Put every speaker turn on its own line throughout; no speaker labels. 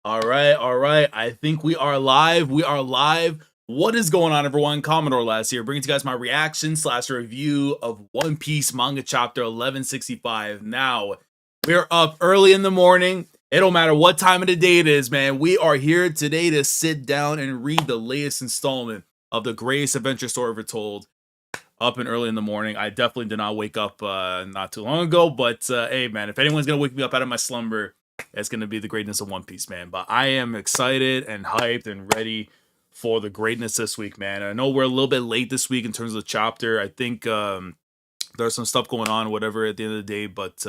All right, all right. I think we are live. We are live. What is going on, everyone? Commodore last here, bringing to you guys my reaction slash review of One Piece manga chapter 1165. Now, we're up early in the morning. It don't matter what time of the day it is, man. We are here today to sit down and read the latest installment of the greatest adventure story ever told. Up and early in the morning. I definitely did not wake up not too long ago, but hey, man, if anyone's gonna wake me up out of my slumber, it's gonna be the greatness of One Piece, man. But I am excited and hyped and ready for the greatness this week, man. I know we're a little bit late this week in terms of the chapter. I think there's some stuff going on, whatever, at the end of the day, but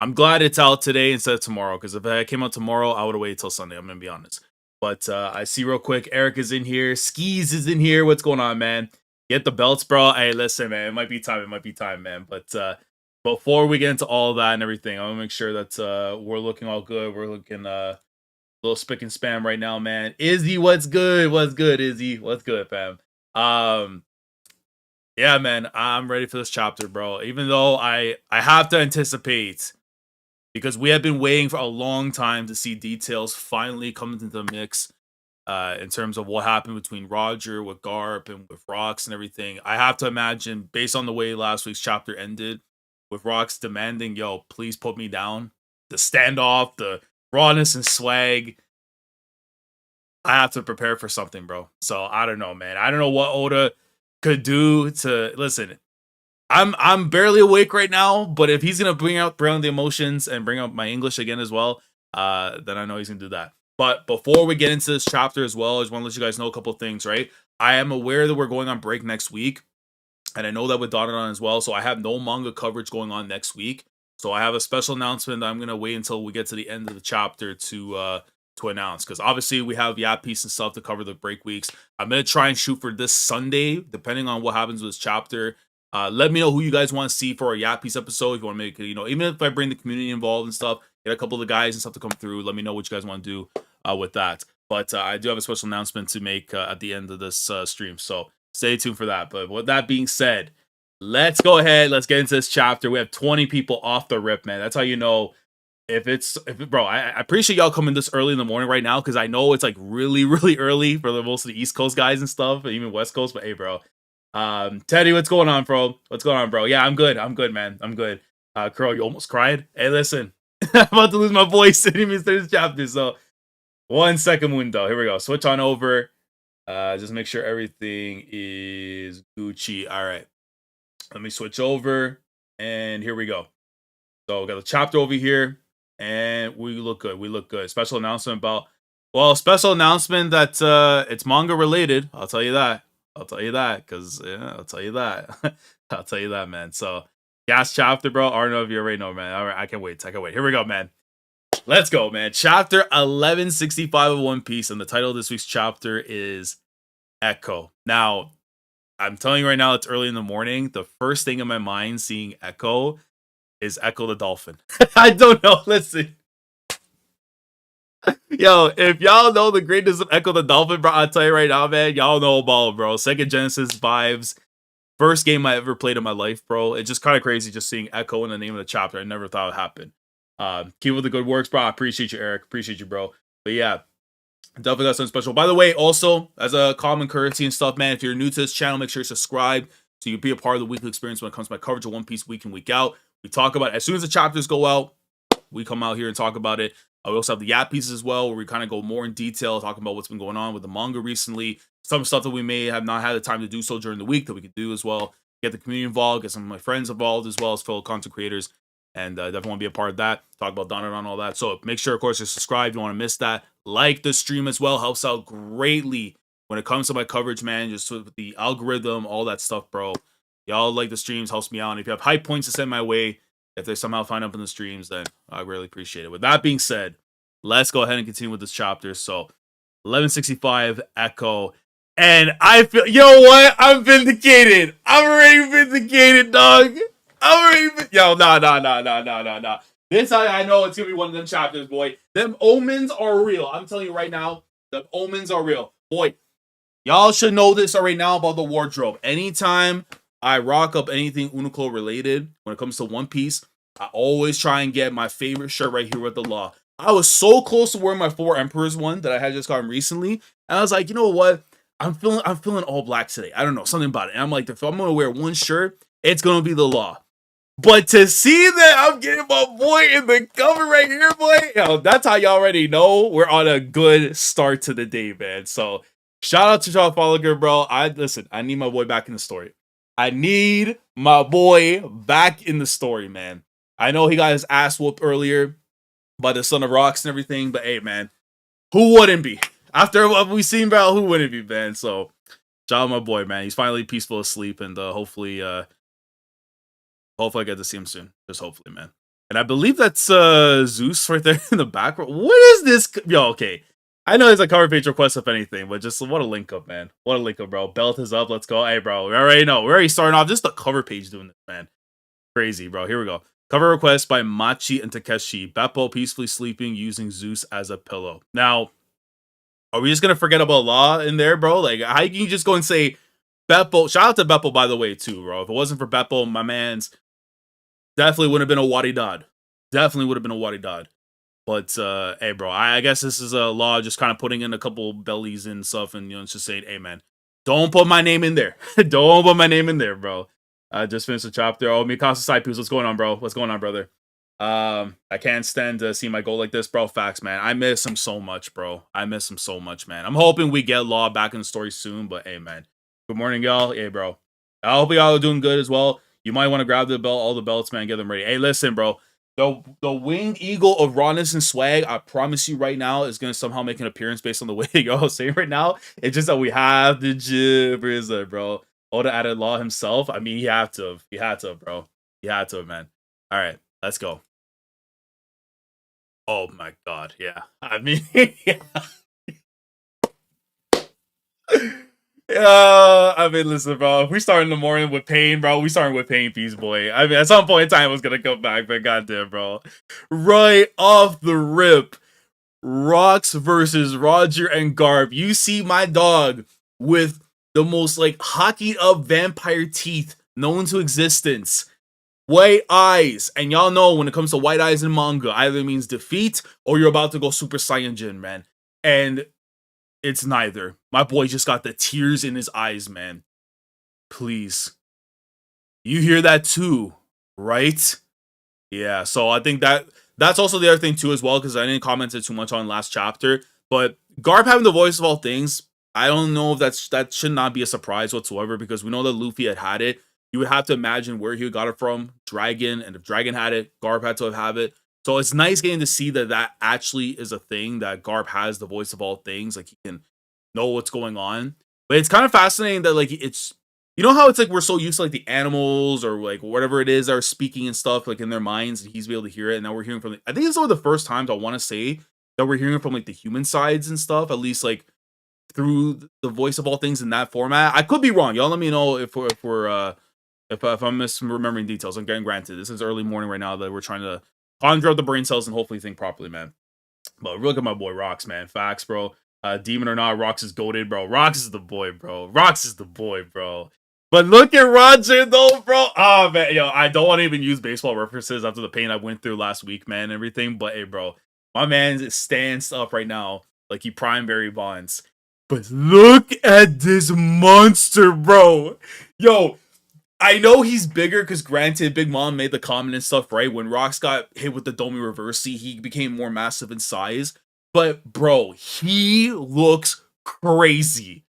I'm glad it's out today instead of tomorrow. Because if it came out tomorrow, I would have waited till Sunday. I'm gonna be honest. But I see real quick, Eric is in here, Skis is in here. What's going on, man? Get the belts, bro. Hey, listen, man. It might be time. It might be time, man. But before we get into all of that and everything, I want to make sure that we're looking all good. We're looking a little spick and spam right now, man. Izzy, what's good? What's good, Izzy? What's good, fam? Um, yeah, man. I'm ready for this chapter, bro. Even though I have to anticipate because we have been waiting for a long time to see details finally come into the mix in terms of what happened between Roger with Garp and with Rox and everything. I have to imagine, based on the way last week's chapter ended, with Rox demanding, yo, please put me down, the standoff, the rawness and swag, I have to prepare for something, bro. So I don't know, man. I don't know what Oda could do to listen. I'm barely awake right now, but if he's gonna bring out the emotions and bring up my English again as well, then I know he's gonna do that. But before we get into this chapter as well, I just want to let you guys know a couple of things, right? I am aware that we're going on break next week, and I know that with Donovan as well, so I have no manga coverage going on next week. So I have a special announcement that I'm gonna wait until we get to the end of the chapter to announce, because obviously we have Yap Piece and stuff to cover the break weeks. I'm gonna try and shoot for this Sunday, depending on what happens with this chapter. Let me know who you guys want to see for a Yap Piece episode. If you want to make, even if I bring the community involved and stuff, get a couple of the guys and stuff to come through. Let me know what you guys want to do with that. But I do have a special announcement to make at the end of this stream, so stay tuned for that. But with that being said, let's go ahead. Let's get into this chapter. We have 20 people off the rip, man. That's how you know bro. I appreciate y'all coming this early in the morning right now, because I know it's like really, really early for most of the East Coast guys and stuff, and even West Coast. But hey, bro. Teddy, what's going on, bro? What's going on, bro? Yeah, I'm good. I'm good, man. I'm good. Curl, you almost cried. Hey, listen, I'm about to lose my voice in this chapter. So 1 second window. Here we go. Switch on over. Just make sure everything is Gucci. All right. Let me switch over, and here we go. So we got the chapter over here, and we look good. We look good. Special announcement special announcement that it's manga related. I'll tell you that. I'll tell you that, because I'll tell you that. I'll tell you that, man. So gas chapter, bro. I don't know if you already know, man. All right, I can wait. I can wait. Here we go, man. Let's go, man. Chapter 1165 of One Piece, and the title of this week's chapter is Echo. Now, I'm telling you right now, it's early in the morning. The first thing in my mind seeing Echo is Echo the Dolphin. I don't know. Listen. Yo, if y'all know the greatness of Echo the Dolphin, bro, I'll tell you right now, man, y'all know about it, bro. Sega Genesis vibes. First game I ever played in my life, bro. It's just kind of crazy just seeing Echo in the name of the chapter. I never thought it would happen. Keep with the good works, bro. I appreciate you, Eric. Appreciate you, bro. But yeah, definitely got something special. By the way, also, as a common courtesy and stuff, man, if you're new to this channel, make sure you subscribe so you can be a part of the weekly experience when it comes to my coverage of One Piece week in, week out. We talk about it. As soon as the chapters go out, we come out here and talk about it. We also have the Yap pieces as well, where we kind of go more in detail, talking about what's been going on with the manga recently, some stuff that we may have not had the time to do so during the week that we could do as well. Get the community involved, get some of my friends involved, as well as fellow content creators, and definitely want to be a part of that. Talk about Donut and all that. So make sure, of course, you subscribe. You don't want to miss that. Like the stream as well. Helps out greatly when it comes to my coverage, man. Just with the algorithm, all that stuff, bro. Y'all like the streams, helps me out. And if you have high points to send my way, if they somehow find up in the streams, then I really appreciate it. With that being said, let's go ahead and continue with this chapter. So 1165 Echo. And I feel, you know what? I'm vindicated. I'm already vindicated, dog. Yo, nah. This I know it's gonna be one of them chapters, boy. Them omens are real. I'm telling you right now, the omens are real. Boy, y'all should know this already now about the wardrobe. Anytime I rock up anything Uniqlo related when it comes to One Piece, I always try and get my favorite shirt right here with the law. I was so close to wearing my Four Emperors one that I had just gotten recently, and I was like, you know what? I'm feeling all black today. I don't know, something about it. And I'm like, if I'm gonna wear one shirt, it's gonna be the Law. But to see that I'm getting my boy in the cover right here, boy, yo, that's how you already know we're on a good start to the day, man. So shout out to Charles Folliger, bro. I need my boy back in the story. I need my boy back in the story, man. I know he got his ass whooped earlier by the Son of Rocks and everything, but hey, man, who wouldn't be? After what we've seen, bro, who wouldn't be, man? So shout out my boy, man. He's finally peaceful asleep, and hopefully I get to see him soon. Just hopefully, man. And I believe that's Zeus right there in the background. What is this? Yo, okay. I know it's a cover page request, if anything, but just what a link up, man. What a link up, bro. Belt is up. Let's go. Hey, bro. We already know. We're already starting off. Just the cover page doing this, man. Crazy, bro. Here we go. Cover request by Machi and Takeshi. Beppo peacefully sleeping using Zeus as a pillow. Now, are we just going to forget about Law in there, bro? Like, how can you just go and say Beppo? Shout out to Beppo, by the way, too, bro. If it wasn't for Beppo, my man's definitely would have been a Wadi Dod. Definitely would have been a Wadi Dod. But, hey, bro, I guess this is a Law just kind of putting in a couple bellies and stuff and, you know, just saying, hey, man, don't put my name in there. Don't put my name in there, bro. I just finished the chapter. Oh, Mikasa Saipus, what's going on, bro? What's going on, brother? I can't stand to see my goal like this, bro. Facts, man. I miss him so much, bro. I miss him so much, man. I'm hoping we get Law back in the story soon, but hey, man. Good morning, y'all. Hey, bro. I hope y'all are doing good as well. You might want to grab the belt, all the belts, man. Get them ready. Hey, listen, bro. The winged eagle of rawness and swag, I promise you right now, is going to somehow make an appearance based on the way y'all saying right now. It's just that we have the gibbers, bro. Oda added Law himself. I mean, he had to. He had to, bro. He had to, man. All right, let's go. Oh my god, yeah. I mean, yeah. I mean, listen, bro. If we start in the morning with pain, bro, we starting with pain, peace, boy. I mean, at some point in time, it was gonna come back, but goddamn, bro. Right off the rip, Rocks versus Roger and Garp. You see my dog with the most like hockeyed up vampire teeth known to existence. White eyes. And y'all know when it comes to white eyes in manga, either means defeat or you're about to go Super Saiyan Jin, man. And it's neither. My boy just got the tears in his eyes, man. Please. You hear that too, right? Yeah, so I think that's also the other thing too as well, because I didn't comment it too much on last chapter. But Garp having the voice of all things, I don't know if that should not be a surprise whatsoever, because we know that Luffy had it. You would have to imagine where he got it from, Dragon, and if Dragon had it, Garp had to have it. So it's nice getting to see that actually is a thing, that Garp has the voice of all things, like he can know what's going on. But it's kind of fascinating that like it's, you know how it's like we're so used to like the animals or like whatever it is that are speaking and stuff like in their minds, and he's able to hear it, and now we're hearing from I think it's one of the first times I want to say that we're hearing from like the human sides and stuff, at least like through the voice of all things in that format. I could be wrong. Y'all let me know if I'm misremembering details. I'm getting granted. This is early morning right now that we're trying to conjure up the brain cells and hopefully think properly, man. But look at my boy Rocks, man. Facts, bro. Demon or not, Rocks is goated, bro. Rocks is the boy, bro. Rocks is the boy, bro. But look at Roger, though, bro. Oh, man. Yo, I don't want to even use baseball references after the pain I went through last week, man, and everything. But, hey, bro, my man stands up right now like he prime Barry Bonds. But look at this monster, bro. Yo, I know he's bigger because, granted, Big Mom made the comment and stuff, right? When Rocks got hit with the Domi Reversi, he became more massive in size. But, bro, he looks crazy.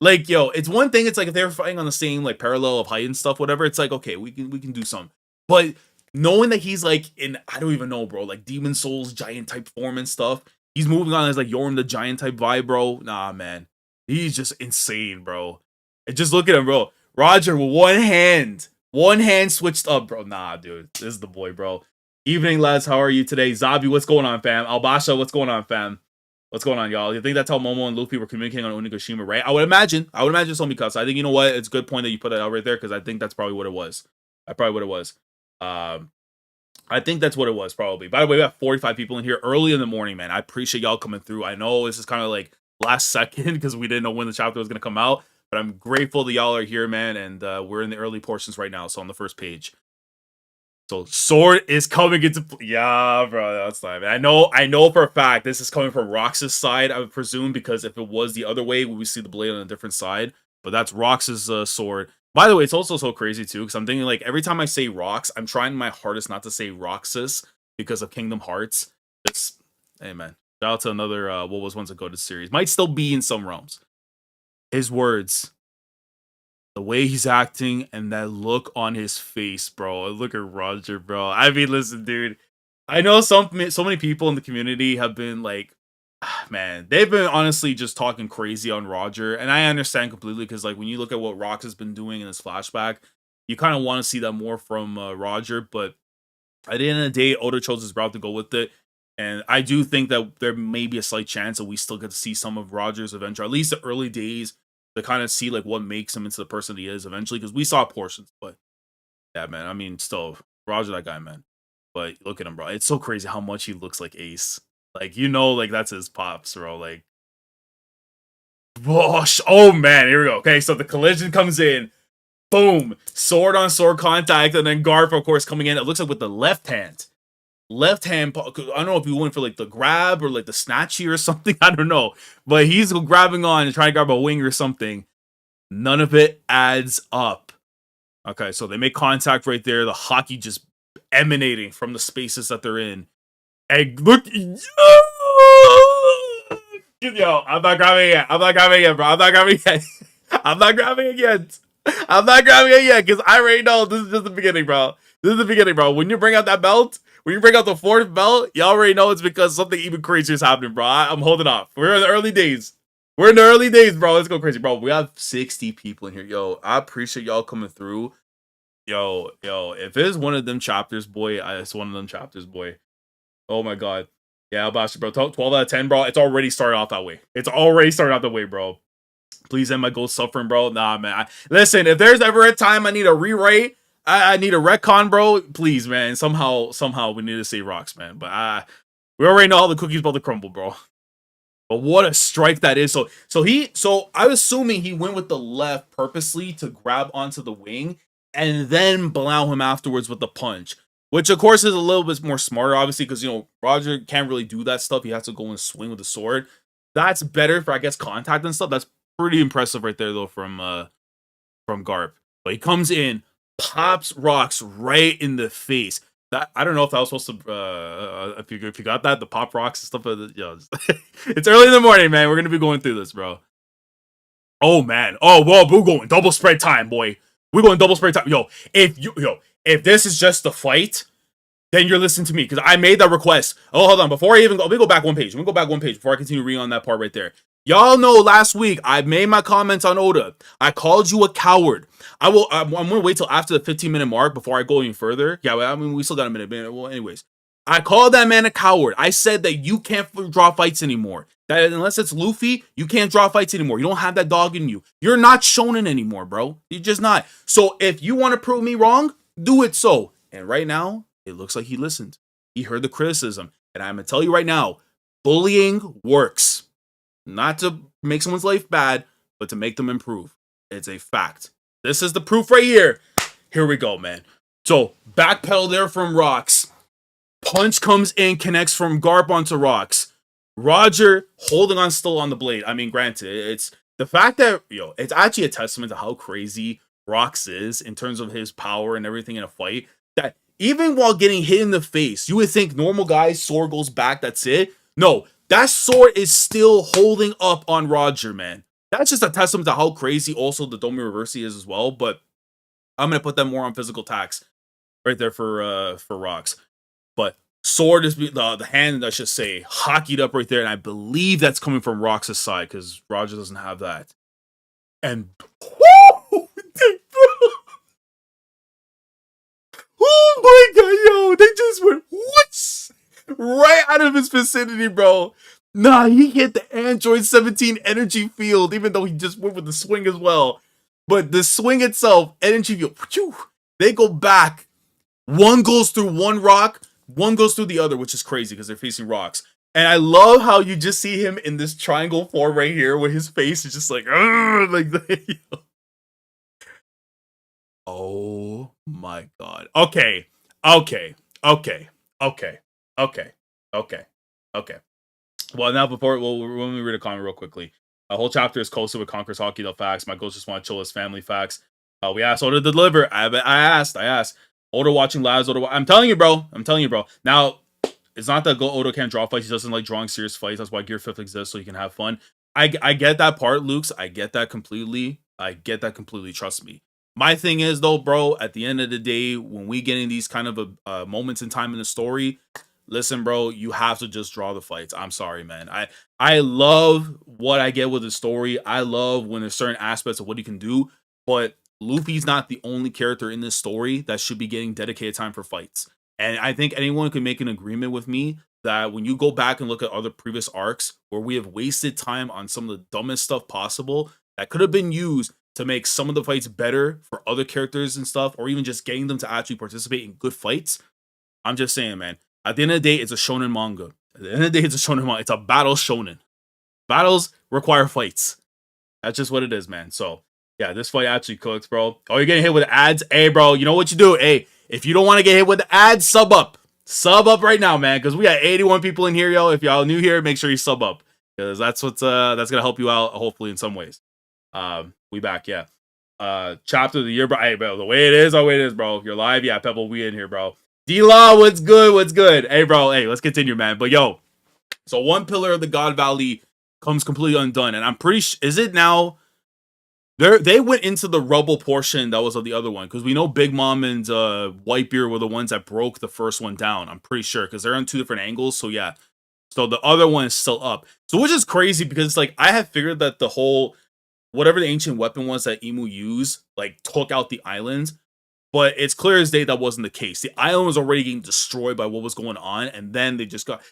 Like, yo, it's one thing, it's like if they were fighting on the same, like, parallel of height and stuff, whatever, it's like, okay, we can do something. But knowing that he's, like, in, I don't even know, bro, like, Demon Souls giant type form and stuff, he's moving on as, like, Yoram the Giant type vibe, bro. Nah, man. He's just insane, bro. And just look at him, bro. Roger with one hand switched up, bro. Nah, dude, this is the boy, bro. Evening, lads. How are you today? Zabi, what's going on, fam? Albasha, what's going on, fam? What's going on, y'all? You think that's how Momo and Luffy were communicating on Onigashima, right? I would imagine so, because I think, you know what? It's a good point that you put that out right there, because I think that's probably what it was. I think that's what it was, probably. By the way, we have 45 people in here early in the morning, man. I appreciate y'all coming through. I know this is kind of like last second because we didn't know when the chapter was going to come out, but I'm grateful that y'all are here, man, and we're in the early portions right now, so on the first page. So sword is coming into yeah, bro. That's not. I know for a fact this is coming from Rox's side. I would presume because if it was the other way, we would see the blade on a different side. But that's Rox's sword. By the way, it's also so crazy too because I'm thinking like every time I say Rox, I'm trying my hardest not to say Roxas because of Kingdom Hearts. It's hey man, shout out to another what was once a goated series. Might still be in some realms. His words, the way he's acting and that look on his face, bro. Look at Roger, bro. I mean, listen, dude. I know so many people in the community have been like, man, they've been honestly just talking crazy on Roger, and I understand completely because like when you look at what Rox has been doing in his flashback, you kind of want to see that more from Roger. But at the end of the day, Oda chose his route to go with it. And I do think that there may be a slight chance that we still get to see some of Roger's adventure, at least the early days, to kind of see like what makes him into the person he is eventually. Because we saw portions, but yeah, man. I mean, still Roger, that guy, man. But look at him, bro. It's so crazy how much he looks like Ace. Like like that's his pops, bro. Like, whoosh. Oh man, here we go. Okay, so the collision comes in. Boom, sword on sword contact, and then Garp, of course, coming in. It looks like with the left hand. Left hand, I don't know if he went for like the grab or like the snatchy or something. I don't know, but he's grabbing on and trying to grab a wing or something. None of it adds up. Okay, so they make contact right there. The hockey just emanating from the spaces that they're in. And look, yo, I'm not grabbing it yet. I'm not grabbing it yet, bro. I'm not grabbing it yet. I'm not grabbing it yet. I'm not grabbing it yet because I already know this is just the beginning, bro. This is the beginning, bro. When you bring out that belt, when you bring out the fourth belt, you already know it's because something even crazier is happening, bro. I'm holding off. We're in the early days. We're in the early days, bro. Let's go crazy, bro. We have 60 people in here. Yo, I appreciate y'all coming through. Yo, if it's one of them chapters, boy, it's one of them chapters, boy. Oh my god. Yeah, Bastard, bro. 12 out of 10, bro. It's already started off that way. It's already started out that way, bro. Please end my ghost suffering, bro. Nah, man. Listen, if there's ever a time I need a rewrite, I need a retcon, bro. Please, man. Somehow we need to save rocks, man. But we already know how the cookie's about to crumble, bro. But what a strike that is. So I'm assuming he went with the left purposely to grab onto the wing and then blow him afterwards with the punch. Which of course is a little bit more smarter, obviously, because Roger can't really do that stuff. He has to go and swing with the sword. That's better for, I guess, contact and stuff. That's pretty impressive right there, though, from Garp. But he comes in, pops rocks right in the face. That I don't know if I was supposed to if you got that, the pop rocks and stuff. It's early in the morning, man. We're gonna be going through this, bro. Oh man. Oh whoa, we're going double spread time, boy. We're going double spread time. If this is just the fight, then you're listening to me because I made that request. Oh, hold on. Before I even go, let me go back one page. Let me go back one page before I continue reading on that part right there. Y'all know last week I made my comments on Oda. I called you a coward. I'm gonna wait till after the 15-minute mark before I go any further. Yeah, I mean we still got a minute. Well, anyways, I called that man a coward. I said that you can't draw fights anymore. That unless it's Luffy, you can't draw fights anymore. You don't have that dog in you. You're not shonen anymore, bro. You're just not. So if you want to prove me wrong, do it so. And right now, it looks like he listened. He heard the criticism. And I'm going to tell you right now, bullying works. Not to make someone's life bad, but to make them improve. It's a fact. This is the proof right here. Here we go, man. So, backpedal there from Rocks. Punch comes in, connects from Garp onto Rocks. Roger holding on still on the blade. I mean, granted, it's the fact that, it's actually a testament to how crazy Rocks is in terms of his power and everything in a fight. That even while getting hit in the face, you would think normal guys, sword goes back, that's it. No, that sword is still holding up on Roger, man. That's just a testament to how crazy also the Domi Reversi is as well. But I'm going to put them more on physical attacks right there for Rocks. But sword is the hand, I should say, hockeyed up right there. And I believe that's coming from Rocks' side because Roger doesn't have that. And whoo! Oh my god, yo, they just went whoosh right out of his vicinity, bro. Nah, he hit the Android 17 energy field, even though he just went with the swing as well. But the swing itself, energy field, they go back. One goes through one rock, one goes through the other, which is crazy because they're facing rocks. And I love how you just see him in this triangle form right here, where his face is just like oh my god. Okay. Okay, okay, okay, okay, okay, okay. Well, now when we read a comment real quickly. A whole chapter is closer with Conquer's Hockey, no facts. My ghost just want to chill his family facts. We asked Oda to deliver. I asked. Oda watching lives. I'm telling you, bro. I'm telling you, bro. Now, it's not that Oda can't draw fights. He doesn't like drawing serious fights. That's why Gear 5th exists, so he can have fun. I get that part, Luke's. I get that completely. I get that completely. Trust me. My thing is, though, bro, at the end of the day, when we get in these kind of moments in time in the story, listen, bro, you have to just draw the fights. I'm sorry, man. I love what I get with the story. I love when there's certain aspects of what he can do, but Luffy's not the only character in this story that should be getting dedicated time for fights. And I think anyone could make an agreement with me that when you go back and look at other previous arcs where we have wasted time on some of the dumbest stuff possible that could have been used to make some of the fights better for other characters and stuff, or even just getting them to actually participate in good fights. I'm just saying, man. At the end of the day, it's a shonen manga. At the end of the day, it's a shonen manga. It's a battle shonen. Battles require fights. That's just what it is, man. So, yeah, this fight actually cooks, bro. Oh, you're getting hit with ads? Hey, bro, you know what you do? Hey, if you don't want to get hit with the ads, sub up. Sub up right now, man, because we got 81 people in here, yo. If y'all new here, make sure you sub up, because that's what's that's gonna help you out, hopefully, in some ways. We back, yeah. Chapter of the year, bro. Hey, bro, the way it is, bro. If you're live, yeah, Pebble, we in here, bro. D-Law, what's good? What's good? Hey, bro. Hey, let's continue, man. But yo, so one pillar of the God Valley comes completely undone, and I'm pretty sure, is it now? They went into the rubble portion that was of the other one, because we know Big Mom and Whitebeard were the ones that broke the first one down. I'm pretty sure, because they're on two different angles. So yeah, so the other one is still up. So which is crazy, because it's like I had figured that the whole whatever the ancient weapon was that Emu used, like took out the islands. But it's clear as day that wasn't the case. The island was already getting destroyed by what was going on, and then they just got.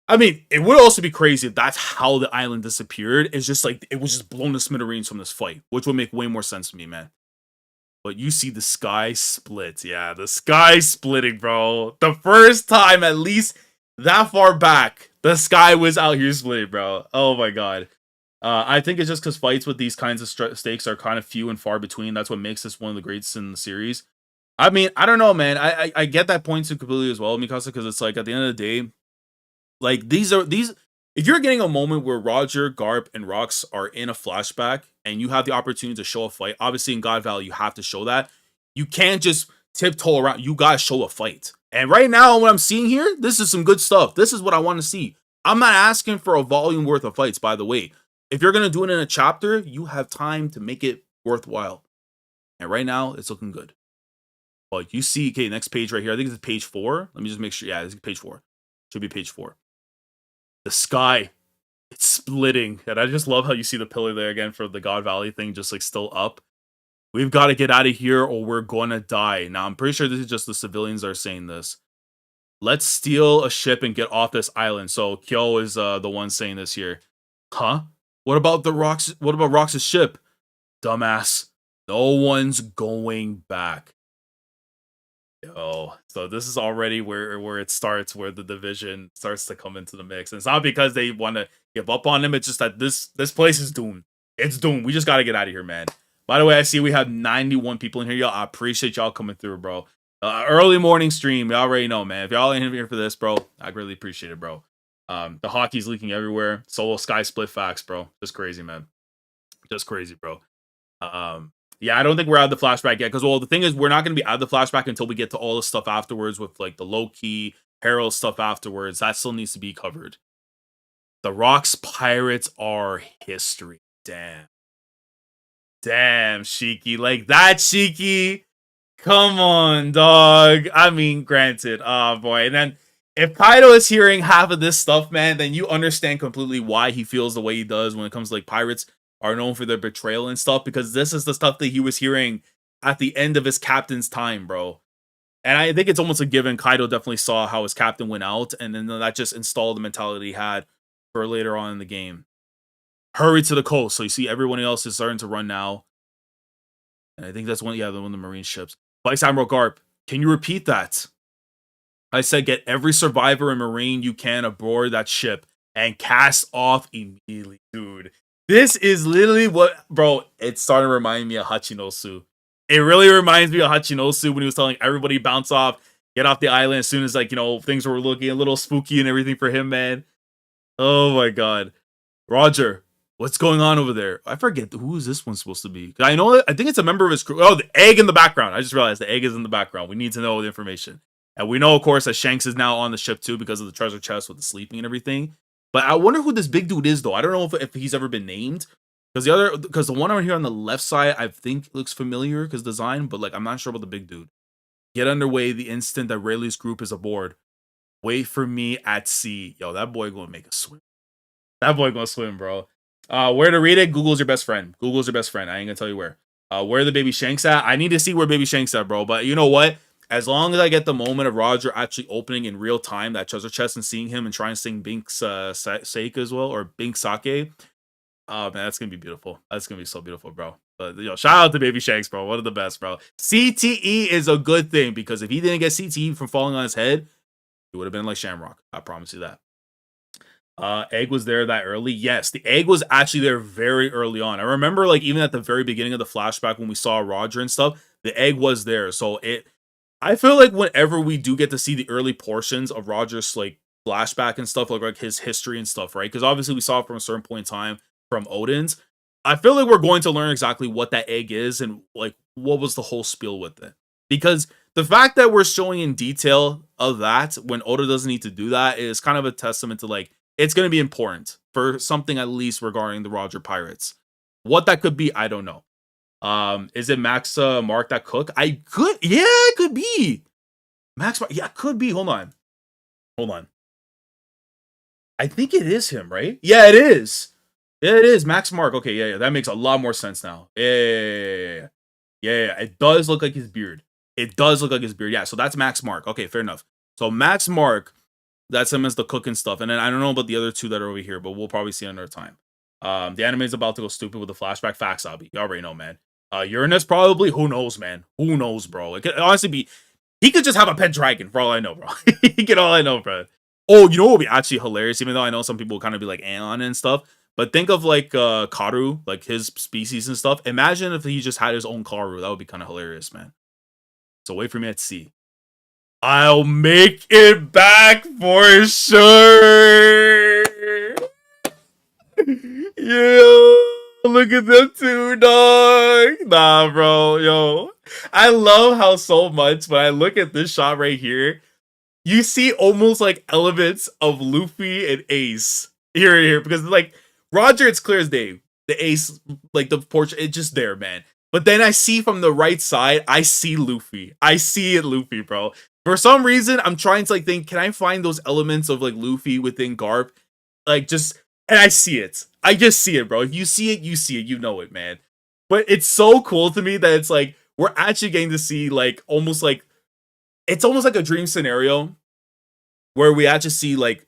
I mean, it would also be crazy if that's how the island disappeared. It's just like it was just blown to smithereens from this fight, which would make way more sense to me, man. But you see the sky split. Yeah, the sky splitting, bro. The first time, at least that far back, the sky was out here splitting, bro. Oh my god. I think it's just because fights with these kinds of stakes are kind of few and far between. That's what makes this one of the greatest in the series. I mean, I don't know, man. I get that point too completely as well, Mikasa, because it's like at the end of the day, like these. If you're getting a moment where Roger, Garp, and Rox are in a flashback, and you have the opportunity to show a fight, obviously in God Valley you have to show that. You can't just tiptoe around. You gotta show a fight. And right now, what I'm seeing here, this is some good stuff. This is what I want to see. I'm not asking for a volume worth of fights, by the way. If you're gonna do it in a chapter, you have time to make it worthwhile. And right now, it's looking good. But you see, okay, next page right here. I think it's page 4. Let me just make sure. Yeah, this is page 4. Should be page 4. The sky, it's splitting. And I just love how you see the pillar there again for the God Valley thing just like still up. We've got to get out of here or we're gonna die. Now, I'm pretty sure this is just the civilians that are saying this. Let's steal a ship and get off this island. So Kyo is the one saying this here. Huh? What about the rocks? What about Rox's ship? Dumbass. No one's going back. Yo, so this is already where it starts, where the division starts to come into the mix. And it's not because they want to give up on him. It's just that this place is doomed. It's doomed. We just got to get out of here, man. By the way, I see we have 91 people in here, y'all. I appreciate y'all coming through, bro. Early morning stream. Y'all already know, man. If y'all in here for this, bro, I really appreciate it, bro. The hockey's leaking everywhere. Solo sky split facts, bro. Just crazy, man. Just crazy, bro. Yeah, I don't think we're out of the flashback yet. Because, well, the thing is, we're not going to be out of the flashback until we get to all the stuff afterwards with, like, the low-key Harold stuff afterwards. That still needs to be covered. The Rocks Pirates are history. Damn. Damn, Shiki. Like, that Shiki. Come on, dog. I mean, granted. Oh, boy. And then, if Kaido is hearing half of this stuff, man, then you understand completely why he feels the way he does when it comes to, like, pirates are known for their betrayal and stuff, because this is the stuff that he was hearing at the end of his captain's time, bro. And I think it's almost a given. Kaido definitely saw how his captain went out, and then that just installed the mentality he had for later on in the game. Hurry to the coast. So you see everyone else is starting to run now. And I think that's one, yeah, one of the marine ships. Vice Admiral Garp, can you repeat that? I said get every survivor and marine you can aboard that ship and cast off immediately, dude. This is literally what, bro, it's starting to remind me of Hachinosu. It really reminds me of Hachinosu when he was telling everybody bounce off. Get off the island as soon as, like, you know, things were looking a little spooky and everything for him, man. Oh my god. Roger, what's going on over there? I forget who is this one supposed to be. I know, I think it's a member of his crew. Oh, the egg in the background. I just realized the egg is in the background. We need to know the information. And we know, of course, that Shanks is now on the ship too because of the treasure chest with the sleeping and everything. But I wonder who this big dude is, though. I don't know if he's ever been named. Because the one over here on the left side, I think looks familiar because design, but like I'm not sure about the big dude. Get underway the instant that Rayleigh's group is aboard. Wait for me at sea. Yo, that boy gonna make a swim. That boy gonna swim, bro. Where to read it? Google's your best friend. Google's your best friend. I ain't gonna tell you where. Where the baby Shanks at? I need to see where baby Shanks at, bro. But you know what? As long as I get the moment of Roger actually opening in real time that treasure chest and seeing him and trying to sing Bink's sake as well, or Bink sake. Oh man, that's gonna be beautiful. That's gonna be so beautiful, bro. But yo, shout out to baby Shanks, bro. One of the best, bro. CTE is a good thing because if he didn't get CTE from falling on his head, he would have been like Shamrock. I promise you that. Egg was there that early. Yes, the egg was actually there very early on. I remember, like, even at the very beginning of the flashback when we saw Roger and stuff, the egg was there. So I feel like whenever we do get to see the early portions of Roger's like flashback and stuff, like his history and stuff, right? Because obviously we saw it from a certain point in time from Odin's. I feel like we're going to learn exactly what that egg is and like what was the whole spiel with it. Because the fact that we're showing in detail of that when Oda doesn't need to do that is kind of a testament to like it's going to be important for something at least regarding the Roger Pirates. What that could be, I don't know. Is it Max Mark that cook? It could be. Max Mark, yeah, it could be. Hold on. I think it is him, right? Yeah, it is. Yeah, it is. Max Mark. Okay, yeah. That makes a lot more sense now. Yeah. It does look like his beard. Yeah, so that's Max Mark. Okay, fair enough. So Max Mark, that's him as the cook and stuff. And then I don't know about the other two that are over here, but we'll probably see another time. The anime is about to go stupid with the flashback. Facts, Abby. You already know, man. Uranus probably. Who knows, man? Who knows, bro? It could honestly be. He could just have a pet dragon for all I know, bro. He could all I know, bro. Oh, you know what would be actually hilarious? Even though I know some people will kind of be like on and stuff. But think of like Karu, like his species and stuff. Imagine if he just had his own Karu. That would be kind of hilarious, man. So wait for me at sea. I'll make it back for sure. Yo, look at them two, dog. Nah, bro, yo. I love how so much when I look at this shot right here, you see almost like elements of Luffy and Ace here, because like Roger, it's clear as day. The Ace, like the portrait, it's just there, man. But then I see from the right side, I see Luffy. I see it, Luffy, bro. For some reason, I'm trying to like think, can I find those elements of like Luffy within Garp? Like just, and I see it. I just see it, bro. If you see it, you see it. You know it, man. But it's so cool to me that it's like, we're actually getting to see like, almost like, it's almost like a dream scenario where we actually see like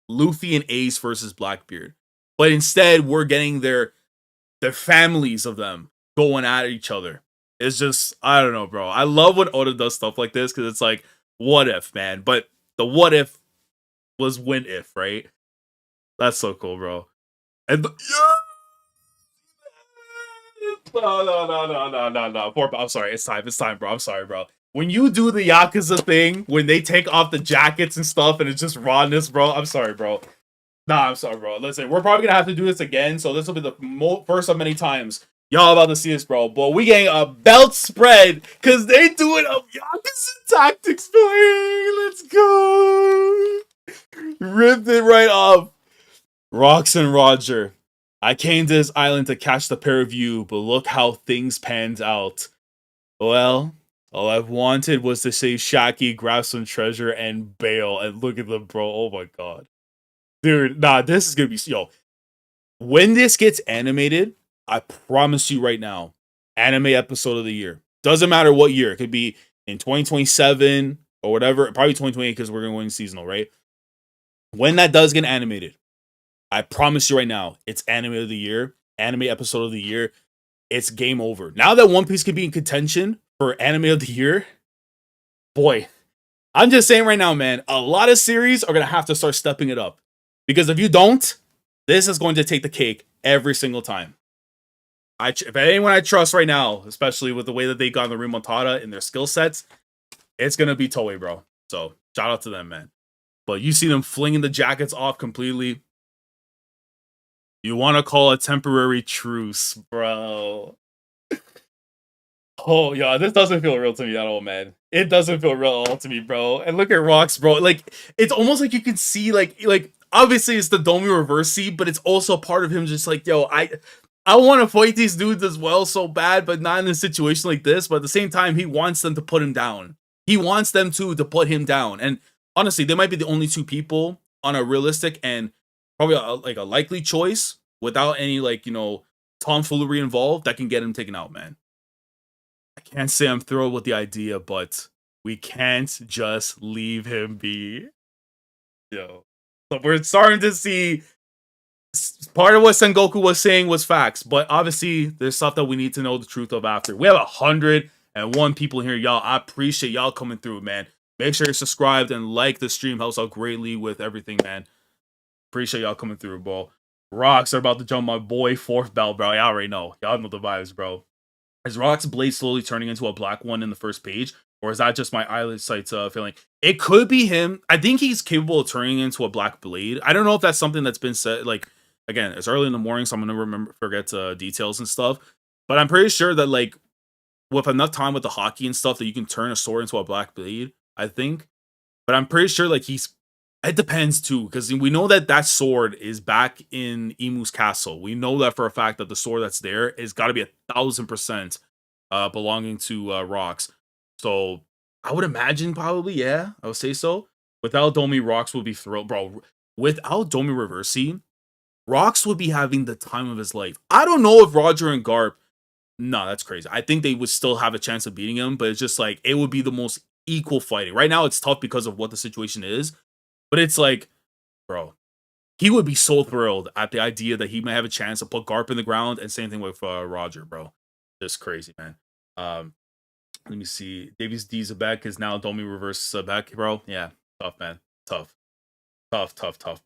Luffy and Ace versus Blackbeard. But instead, we're getting their families of them going at each other. It's just, I don't know, bro. I love when Oda does stuff like this because it's like, what if, man? But the what if was when if, right? That's so cool, bro. And no. I'm sorry. It's time, bro. I'm sorry, bro. When you do the Yakuza thing, when they take off the jackets and stuff and it's just rawness, bro. I'm sorry, bro. Nah, I'm sorry, bro. Listen, we're probably gonna have to do this again, so this will be the first of many times y'all about to see this, bro. But we getting a belt spread because they doing a Yakuza tactics play. Let's go. Ripped it right off. Rox and Roger. I came to this island to catch the pair of you, but look how things panned out. Well, all I've wanted was to save Shaki, grab some treasure, and bail. And look at them, bro. Oh my god. Dude, nah, this is gonna be... Yo, when this gets animated, I promise you right now, anime episode of the year. Doesn't matter what year. It could be in 2027 or whatever. Probably 2028 because we're going seasonal, right? When that does get animated, I promise you right now, it's anime of the year, anime episode of the year. It's game over. Now that One Piece could be in contention for anime of the year, boy, I'm just saying right now, man, a lot of series are going to have to start stepping it up. Because if you don't, this is going to take the cake every single time. If anyone I trust right now, especially with the way that they got the remontada in their skill sets, it's going to be Toei, bro. So shout out to them, man. But you see them flinging the jackets off completely. You want to call a temporary truce, bro. Oh, yeah, this doesn't feel real to me at all, man. It doesn't feel real at all to me, bro. And look at Rocks, bro. Like, it's almost like you can see, like obviously it's the Domi reverse seat, but it's also part of him just like, yo, I want to fight these dudes as well so bad, but not in a situation like this. But at the same time, he wants them to put him down. He wants them to put him down. And honestly, they might be the only two people on a realistic and probably like a likely choice without any like, you know, tomfoolery involved that can get him taken out, man. I can't say I'm thrilled with the idea, but we can't just leave him be. Yo. So we're starting to see part of what Sengoku was saying was facts, but obviously there's stuff that we need to know the truth of after. We have 101 people here, y'all. I appreciate y'all coming through, man. Make sure you're subscribed and like the stream. Helps out greatly with everything, man. Appreciate y'all coming through, bro. Rocks are about to jump my boy fourth belt, bro. Y'all already know. Y'all know the vibes, bro. Is Rock's blade slowly turning into a black one in the first page? Or is that just my eyelid sights feeling? It could be him. I think he's capable of turning into a black blade. I don't know if that's something that's been said. Like, again, it's early in the morning, so I'm going to forget details and stuff. But I'm pretty sure that, like, with enough time with the hockey and stuff, that you can turn a sword into a black blade, I think. But I'm pretty sure, like, it depends, too. Because we know that that sword is back in Emu's castle. We know that for a fact that the sword that's there is got to be 1,000% belonging to Rocks. So I would imagine probably, yeah, I would say so. Without Domi, Rocks would be thrilled, bro. Without Domi Reversi, Rocks would be having the time of his life. I don't know if Roger and Garp, no, that's crazy. I think they would still have a chance of beating him, but it's just like, it would be the most equal fighting. Right now, it's tough because of what the situation is, but it's like, bro, he would be so thrilled at the idea that he might have a chance to put Garp in the ground, and same thing with Roger, bro. Just crazy, man. Let me see. Davies D Zabek is now Domi reverse Zabek, bro. Yeah, tough, man. Tough,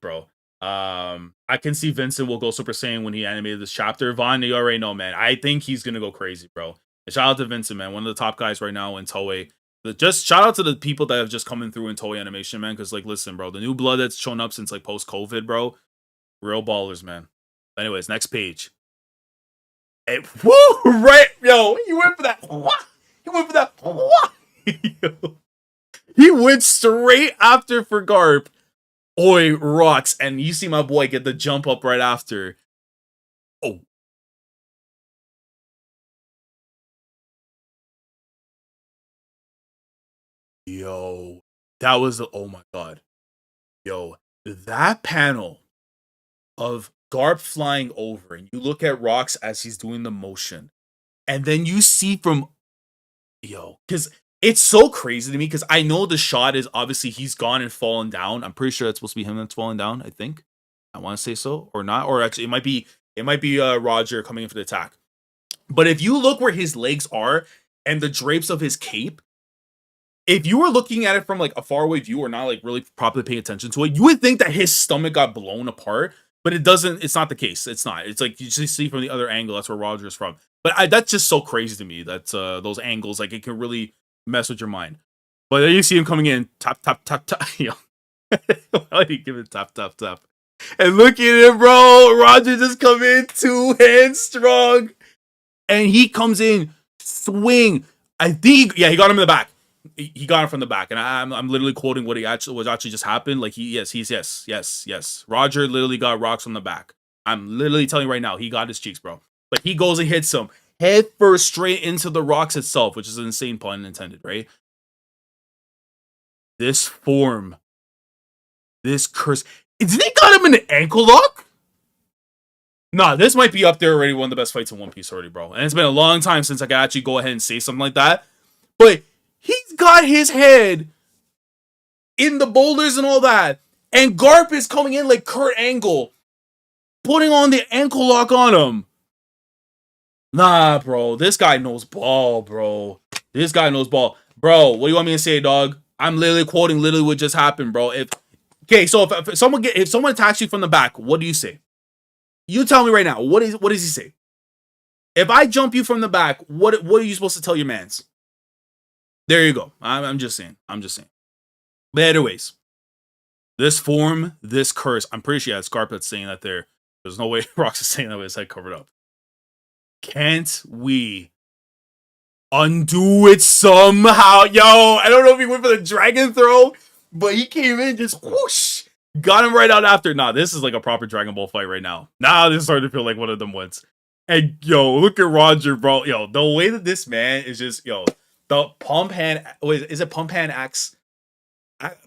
bro. I can see Vincent will go Super Saiyan when he animated this chapter. Vaughn, you already know, man. I think he's gonna go crazy, bro. And shout out to Vincent, man. One of the top guys right now in Toei. Just shout out to the people that have just coming through in Toei animation, man. Because, like, listen, bro, the new blood that's shown up since like post-COVID, bro. Real ballers, man. Anyways, next page. Hey, woo! Right, yo, you went for that. He went for that. He went straight after for Garp. Oi, Rocks. And you see my boy get the jump up right after. Oh. Yo. That was the... Oh, my God. Yo. That panel of Garp flying over, and you look at Rocks as he's doing the motion. And then you see from... Yo, because it's so crazy to me, because I know the shot is obviously he's gone and fallen down. I'm pretty sure that's supposed to be him that's fallen down, I think. I want to say so, or not. Or actually, it might be Roger coming in for the attack. But if you look where his legs are and the drapes of his cape, if you were looking at it from like a faraway view or not like really properly paying attention to it, you would think that his stomach got blown apart. But it doesn't. It's not the case. It's not. It's like you just see from the other angle. That's where Roger's from. But that's just so crazy to me. That those angles, like, it can really mess with your mind. But then you see him coming in, tap, tap, tap, tap. Yo. Why do you give it tap, tap, tap? And look at him, bro. Roger just come in 2 hands strong. And he comes in, swing. I think, he got him in the back. He got him from the back. And I'm literally quoting what actually just happened. Like, yes. Roger literally got Rocks from the back. I'm literally telling you right now, he got his cheeks, bro. But he goes and hits him head first straight into the Rocks itself, which is an insane pun intended, right? This form, this curse. Did they got him in an ankle lock? Nah, this might be up there already, one of the best fights in One Piece already, bro. And it's been a long time since I could actually go ahead and say something like that. But he's got his head in the boulders and all that. And Garp is coming in like Kurt Angle, putting on the ankle lock on him. Nah, bro. This guy knows ball, bro. This guy knows ball. Bro, what do you want me to say, dog? I'm literally quoting literally what just happened, bro. So if someone attacks you from the back, what do you say? You tell me right now. What does he say? If I jump you from the back, what are you supposed to tell your mans? There you go. I'm just saying. But anyways, this form, this curse, I'm pretty sure it's Garp that's saying that there. There's no way Rox is saying that with his head covered up. Can't we undo it somehow? Yo, I don't know if he went for the dragon throw, but he came in just whoosh, got him right out after. Nah, this is like a proper Dragon Ball fight right now. Nah, this is starting to feel like one of them ones. And yo, look at Roger, bro. Yo, the way that this man is just, yo, the pump hand, wait, is it pump hand axe?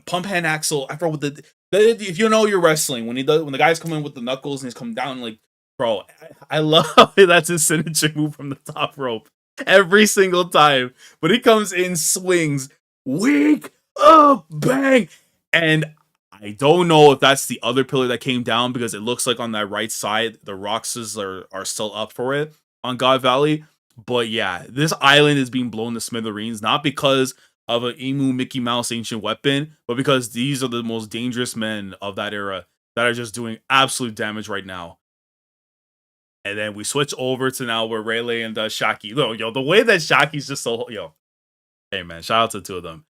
Pump hand axle. I forgot what the if you know you're wrestling, when he does, when the guy's coming with the knuckles and he's coming down, like, bro, I love it. That's his signature move from the top rope every single time. But he comes in, swings, wake up, bang, and I don't know if that's the other pillar that came down, because it looks like on that right side the Roxas are still up for it on God Valley. But yeah, this island is being blown to smithereens, not because of an Emu Mickey Mouse ancient weapon, but because these are the most dangerous men of that era that are just doing absolute damage right now. And then we switch over to now where Rayleigh and Shaki. Yo, the way that Shaki's just so, yo, hey man, shout out to the two of them.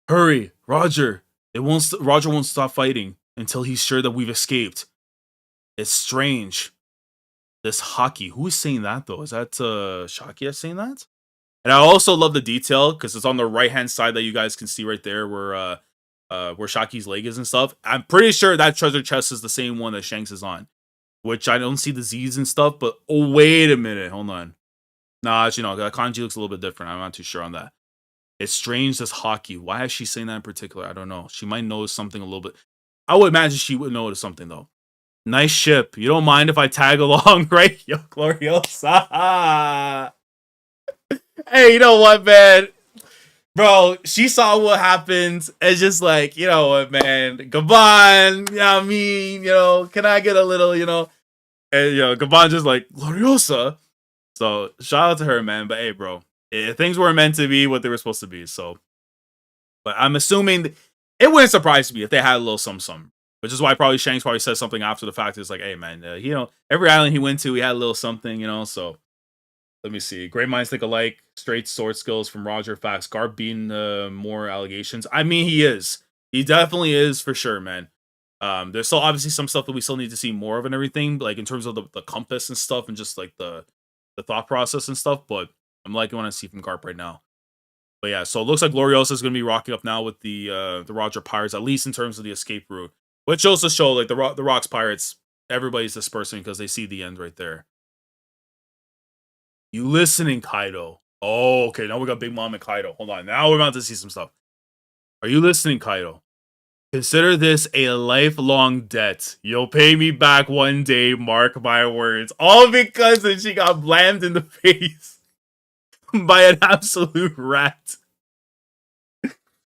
Hurry, Roger. Roger won't stop fighting until he's sure that we've escaped. It's strange. This hockey. Who is saying that though? Is that Shaki that's saying that? And I also love the detail because it's on the right hand side that you guys can see right there where Shaki's leg is and stuff. I'm pretty sure that treasure chest is the same one that Shanks is on, which I don't see the Z's and stuff. But oh, wait a minute, hold on. Nah, actually no, that kanji looks a little bit different. I'm not too sure on that. It's strange, this hockey. Why is she saying that in particular? I don't know. She might notice something a little bit. I would imagine she would notice something though. Nice ship. You don't mind if I tag along, right? Yo, Gloriosa. Hey, you know what, man? Bro, she saw what happened. It's just like, you know what, man? Gabon, you know what I mean? You know, can I get a little, you know? And, you know, Gabon just like, Gloriosa. So, shout out to her, man. But, hey, bro, things were meant to be what they were supposed to be. So, but I'm assuming it wouldn't surprise me if they had a little some. Which is why probably Shanks probably says something after the fact. It's like, hey, man, you know, every island he went to, he had a little something, you know, so. Let me see. Great minds think alike. Straight sword skills from Roger. Facts. Garp being more allegations. I mean, he is. He definitely is for sure, man. There's still obviously some stuff that we still need to see more of and everything, like in terms of the compass and stuff, and just like the thought process and stuff. But I'm liking what I see from Garp right now. But yeah, so it looks like Gloriosa is going to be rocking up now with the Roger Pirates, at least in terms of the escape route, which also show like the Rocks Pirates. Everybody's dispersing because they see the end right there. You listening, Kaido? Oh, okay. Now we got Big Mom and Kaido. Hold on. Now we're about to see some stuff. Are you listening, Kaido? Consider this a lifelong debt. You'll pay me back one day, mark my words. All because she got blammed in the face by an absolute rat.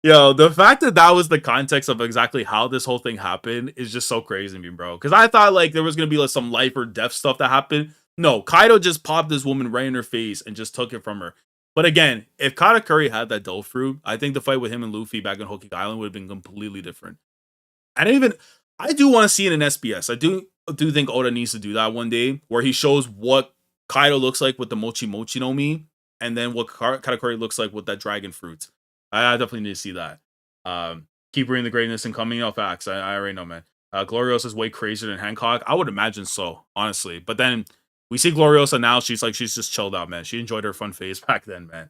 Yo, the fact that that was the context of exactly how this whole thing happened is just so crazy to me, bro. Because I thought like there was going to be like some life or death stuff that happened. No, Kaido just popped this woman right in her face and just took it from her. But again, if Katakuri had that dough fruit, I think the fight with him and Luffy back in Hokage Island would have been completely different. I do want to see it in SBS. I do think Oda needs to do that one day, where he shows what Kaido looks like with the Mochi Mochi no Mi, and then what Katakuri looks like with that dragon fruit. I definitely need to see that. Keep bringing the greatness and coming out facts. I already know, man. Gloriosa is way crazier than Hancock. I would imagine so, honestly. But then we see Gloriosa now. She's just chilled out, man. She enjoyed her fun phase back then, man.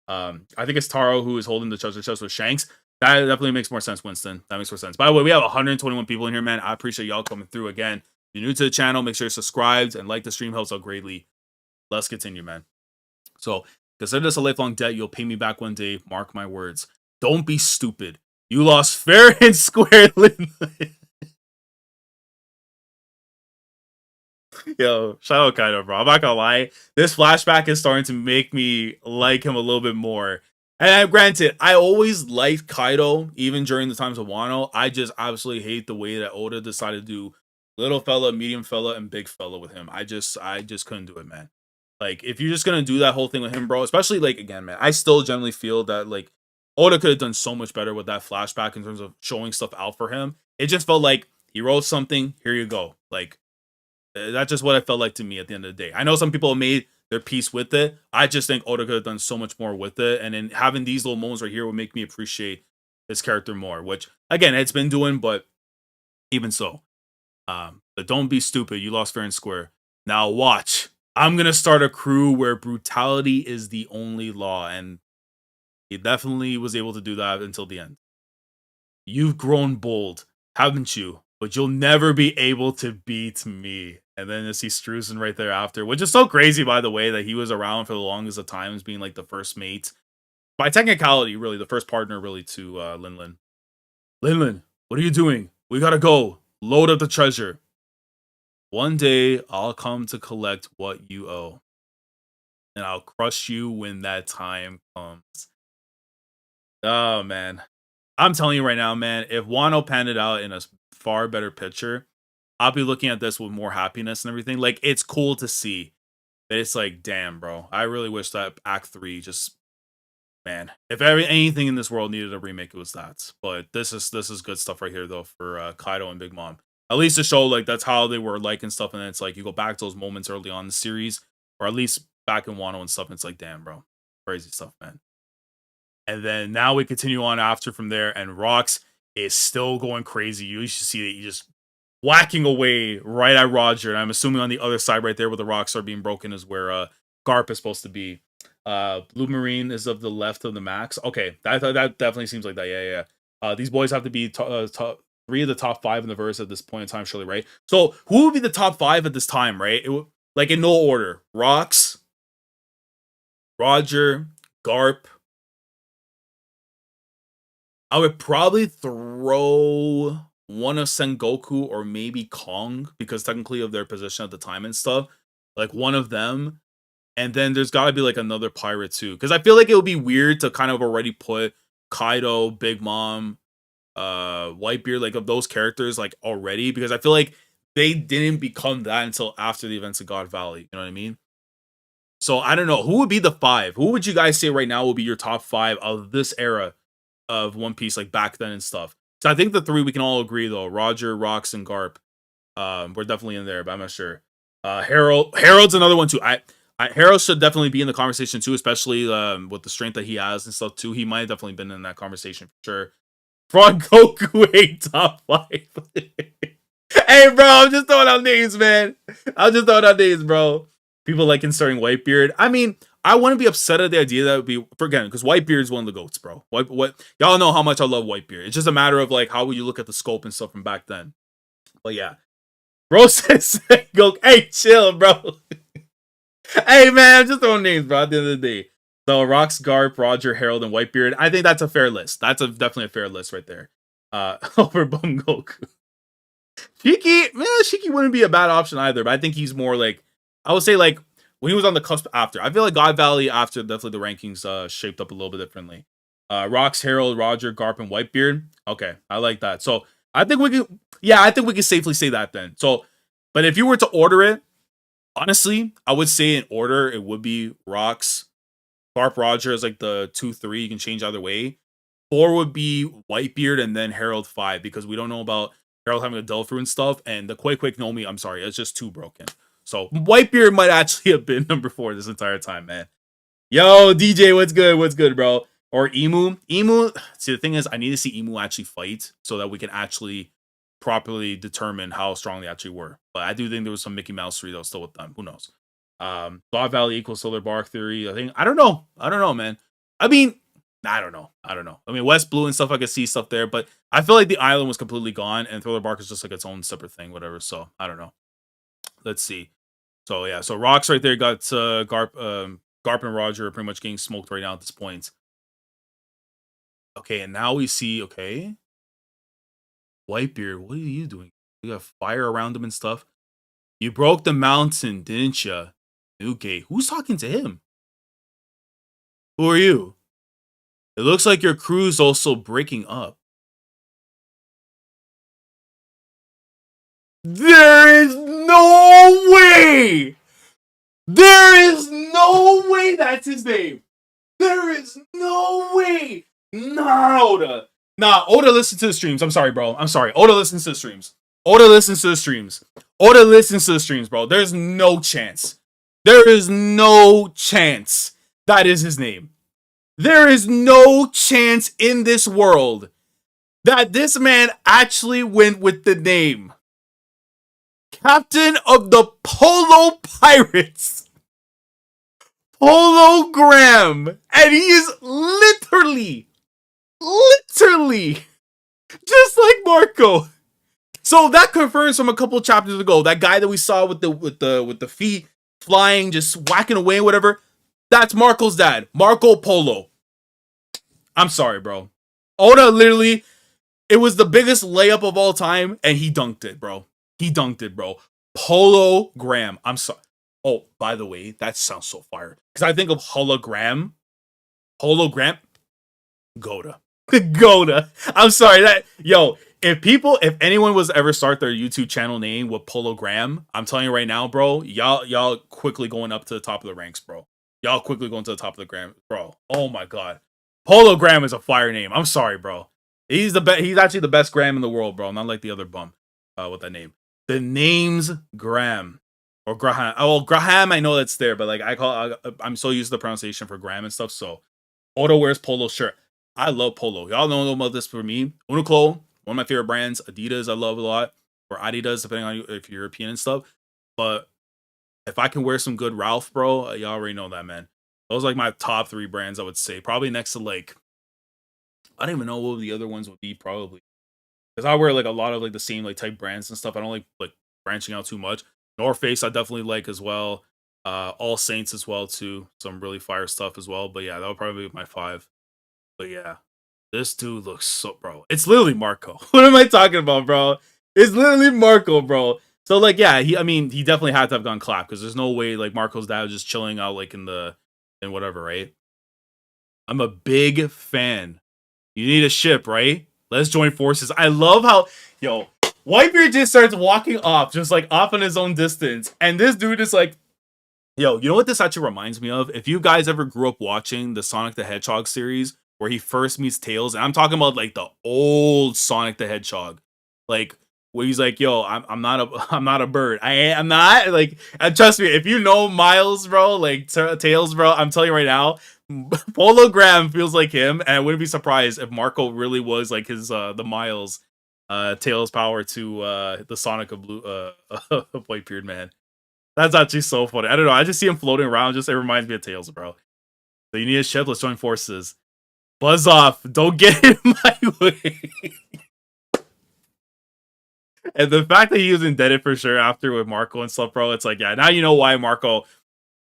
I think it's Taro who is holding the treasure chest with Shanks. That definitely makes more sense, Winston. That makes more sense. By the way, we have 121 people in here, man. I appreciate y'all coming through again. If you're new to the channel, make sure you're subscribed and like the stream. Helps out greatly. Let's continue, man. So, consider this a lifelong debt. You'll pay me back one day. Mark my words. Don't be stupid. You lost fair and square. Yo, shout out Kaido, bro. I'm not gonna lie. This flashback is starting to make me like him a little bit more. And granted, I always liked Kaido, even during the times of Wano. I just absolutely hate the way that Oda decided to do little fella, medium fella, and big fella with him. I just couldn't do it, man. Like, if you're just gonna do that whole thing with him, bro, especially like again, man, I still generally feel that like Oda could have done so much better with that flashback in terms of showing stuff out for him. It just felt like he wrote something, here you go. Like, that's just what it felt like to me at the end of the day. I know some people have made their peace with it. I just think Oda could have done so much more with it. And then having these little moments right here would make me appreciate his character more, which again it's been doing, but even so. But don't be stupid. You lost fair and square. Now watch. I'm gonna start a crew where brutality is the only law, and he definitely was able to do that until the end. You've grown bold, haven't you? But you'll never be able to beat me. And then you see Struzen right there after, which is so crazy, by the way, that he was around for the longest of times, being like the first mate. By technicality, really, the first partner, really, to Linlin. Linlin, what are you doing? We gotta go. Load up the treasure. One day, I'll come to collect what you owe. And I'll crush you when that time comes. Oh, man. I'm telling you right now, man, if Wano panned it out in a far better picture, I'll be looking at this with more happiness and everything. Like, it's cool to see. But it's like, damn, bro. I really wish that Act 3 just... Man, if anything in this world needed a remake, it was that. But this is good stuff right here, though, for Kaido and Big Mom. At least to show, like, that's how they were like and stuff. And then it's like, you go back to those moments early on in the series, or at least back in Wano and stuff. And it's like, damn, bro. Crazy stuff, man. And then now we continue on after from there. And Rox is still going crazy. You should see that he just whacking away right at Roger. And I'm assuming on the other side right there where the rocks are being broken is where Garp is supposed to be. Blue Marine is of the left of the max. Okay, that definitely seems like that. Yeah. These boys have to be top 3 of the top 5 in the verse at this point in time, surely, right? So who would be the top 5 at this time, right? It would, like, in no order: Rox, Roger, Garp. I would probably throw one of Sengoku or maybe Kong, because technically of their position at the time and stuff. Like, one of them. And then there's got to be, like, another pirate, too. Because I feel like it would be weird to kind of already put Kaido, Big Mom, Whitebeard, like, of those characters, like, already. Because I feel like they didn't become that until after the events of God Valley. You know what I mean? So, I don't know. Who would be the 5? Who would you guys say right now will be your top 5 of this era of One Piece, like, back then and stuff? So, I think the 3 we can all agree, though. Roger, Rox, and Garp. We're definitely in there, but I'm not sure. Harold's another one, too. Harold should definitely be in the conversation too, especially with the strength that he has and stuff too. He might have definitely been in that conversation for sure. Frog Goku 8 top 5. Hey, bro, I'm just throwing out names, man. I'm just throwing out names, bro. People like inserting Whitebeard. I mean, I wouldn't be upset at the idea that would be, again, because Whitebeard is one of the goats, bro. What y'all know how much I love Whitebeard. It's just a matter of, like, how would you look at the scope and stuff from back then. But yeah, bro says, hey, chill, bro. Hey, man, I'm just throwing names, bro, at the end of the day. So, Rox, Garp, Roger, Harold, and Whitebeard. I think that's a fair list. That's definitely a fair list right there. Over Bungoku. Shiki wouldn't be a bad option either, but I think he's more like, I would say, like, when he was on the cusp after. I feel like God Valley after, definitely the rankings shaped up a little bit differently. Rox, Harold, Roger, Garp, and Whitebeard. Okay, I like that. So, I think we can safely say that then. So, but if you were to order it, honestly, I would say in order, it would be Rox, Garp, Roger is like the 2, 3. You can change either way. 4 would be Whitebeard, and then Harold 5, because we don't know about Harold having a Delphi and stuff. And the Quake Nomi, I'm sorry, it's just too broken. So Whitebeard might actually have been number 4 this entire time, man. Yo, DJ, what's good? What's good, bro? Or Emu. See, the thing is, I need to see Emu actually fight so that we can actually properly determine how strong they actually were. But I do think there was some Mickey Mouse 3 that was still with them. Who knows? God Valley equals Solar Bark Theory. I don't know, man. I mean, I don't know. I mean, West Blue and stuff, I could see stuff there, but I feel like the island was completely gone, and Thriller Bark is just like its own separate thing, whatever. So I don't know. Let's see. So yeah, so Rocks right there got Garp and Roger are pretty much getting smoked right now at this point. Okay, and now we see, okay, Whitebeard, what are you doing? You got fire around him and stuff. You broke the mountain, didn't you? Okay, who's talking to him? Who are you? It looks like your crew's also breaking up. There is no way! There is no way that's his name! There is no way! Nah, Oda. Nah, Oda listens to the streams. I'm sorry, bro. I'm sorry. Oda listens to the streams. Oda listens to the streams. Oda listens to the streams, bro. There's no chance. There is no chance that is his name. There is no chance in this world that this man actually went with the name Captain of the Polo Pirates, Hologram, and he is literally just like Marco. So that confirms from a couple chapters ago that guy that we saw with the feet flying, just whacking away, whatever. That's Marco's dad, Marco Polo. I'm sorry, bro. Oda literally, it was the biggest layup of all time, and he dunked it, bro. He dunked it, bro. Hologram. I'm sorry. Oh, by the way, that sounds so fire. Because I think of hologram, Goda. Goda. I'm sorry that if anyone was to ever start their YouTube channel name with Pologram, I'm telling you right now, bro, y'all quickly going up to the top of the ranks, bro. Y'all quickly going to the top of the gram, bro. Oh my god. Hologram is a fire name. I'm sorry, bro. He's the best. He's actually the best Graham in the world, bro. Not like the other bum with that name. The name's Graham or Graham. Oh, well, Graham, I know that's there, but like I'm so used to the pronunciation for Graham and stuff. So Oda wears polo shirt. I love polo. Y'all know about this for me. Uniqlo, one of my favorite brands. Adidas, I love a lot, or Adidas, depending on if you're European and stuff. But if I can wear some good Ralph, bro, y'all already know that, man. Those are like my top 3 brands, I would say. Probably next to like, I don't even know what the other ones would be, probably. Because I wear like a lot of like the same like type brands and stuff. I don't like branching out too much. North Face I definitely like as well. All Saints as well too. Some really fire stuff as well. But yeah, that would probably be my 5. But yeah, this dude looks so, bro. It's literally Marco. What am I talking about, bro? It's literally Marco, bro. So like, yeah, I mean, he definitely had to have gone clap because there's no way like Marco's dad was just chilling out like in whatever, right? I'm a big fan. You need a ship, right? Let's join forces. I love how Whitebeard just starts walking off, just like off in his own distance, and this dude is like, yo, you know what this actually reminds me of? If you guys ever grew up watching the Sonic the Hedgehog series where he first meets Tails, and I'm talking about like the old Sonic the Hedgehog, like where he's like, yo, I'm not a I'm not a bird. I'm not like, and trust me, if you know Miles, bro, like Tails, bro, I'm telling you right now, Hologram feels like him, and I wouldn't be surprised if Marco really was like his the Miles Tails power to the Sonic of Blue Whitebeard, man. That's actually so funny. I don't know. I just see him floating around. Just it reminds me of Tails, bro. So you need a ship. Let's join forces. Buzz off. Don't get in my way. And the fact that he was indebted for sure after with Marco and stuff, bro. It's like, yeah, now you know why Marco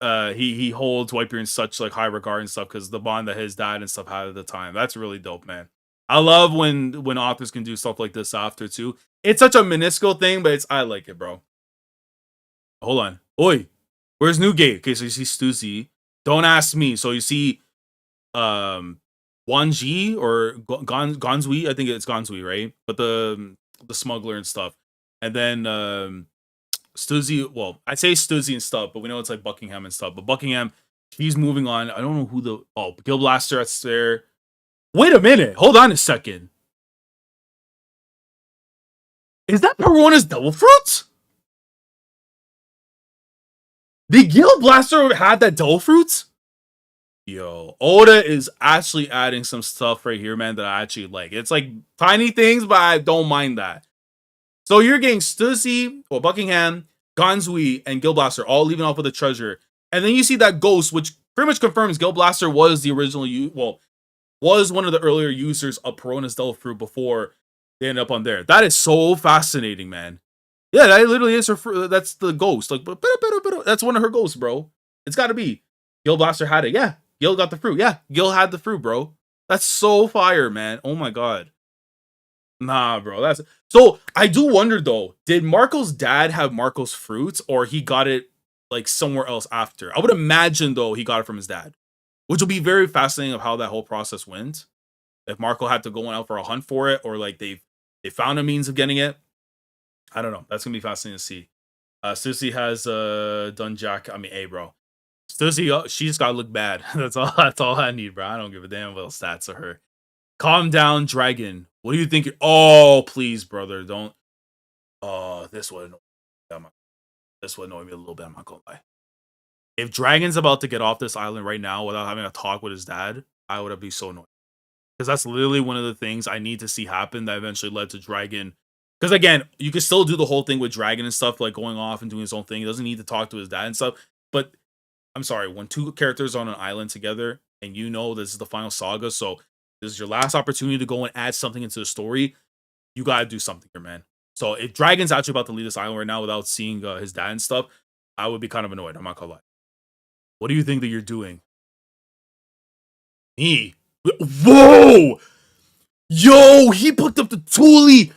he holds Whitebeard in such like high regard and stuff because the bond that his dad and stuff had at the time. That's really dope, man. I love when authors can do stuff like this after too. It's such a minuscule thing, but I like it, bro. Hold on. Oi, where's Newgate? Okay, so you see Stussy. Don't ask me. So you see Wanji or Gonzui. I think it's Gonzui, right? But the smuggler and stuff. And then Stussy, well, I say Stussy and stuff, but we know it's like Buckingham and stuff. But Buckingham, he's moving on. I don't know who Gil Blaster that's there. Wait a minute. Hold on a second. Is that Perona's Devil Fruits? Did Gil Blaster have that Devil Fruits? Yo, Oda is actually adding some stuff right here, man, that I actually like. It's like tiny things, but I don't mind that. So you're getting Stussy, or Buckingham, Gonzui, and Gil Blaster all leaving off with a treasure. And then you see that ghost, which pretty much confirms Gil Blaster was the original, was one of the earlier users of Perona's Devil Fruit before they end up on there. That is so fascinating, man. Yeah, that literally is her. That's the ghost. Like, that's one of her ghosts, bro. It's got to be. Gil Blaster had it. Yeah, Gil got the fruit. Yeah, Gil had the fruit, bro. That's so fire, man. Oh my god. Nah, bro. That's so. I do wonder though. Did Marco's dad have Marco's fruits, or he got it like somewhere else after? I would imagine though he got it from his dad, which will be very fascinating of how that whole process went. If Marco had to go out for a hunt for it, or like they found a means of getting it. I don't know. That's gonna be fascinating to see. Stussy has done Jack. I mean, hey, bro. Stussy, she just gotta look bad. That's all. That's all I need, bro. I don't give a damn about stats of her. Calm down, dragon. What do you think? Oh, please, brother, don't. Oh, this would annoy me. This would annoy me a little bit. I'm not gonna lie. If Dragon's about to get off this island right now without having a talk with his dad, I would be so annoyed. because that's literally one of the things I need to see happen that eventually led to Dragon. Because again, you can still do the whole thing with Dragon and stuff, like going off and doing his own thing. He doesn't need to talk to his dad and stuff. But I'm sorry, when two characters are on an island together and you know this is the final saga, so this is your last opportunity to go and add something into the story, you gotta do something here, man. So if Dragon's actually about to leave this island right now without seeing his dad and stuff, I would be kind of annoyed. I'm not gonna lie. What do you think that you're doing? Me? Whoa! Yo, he picked up the toolie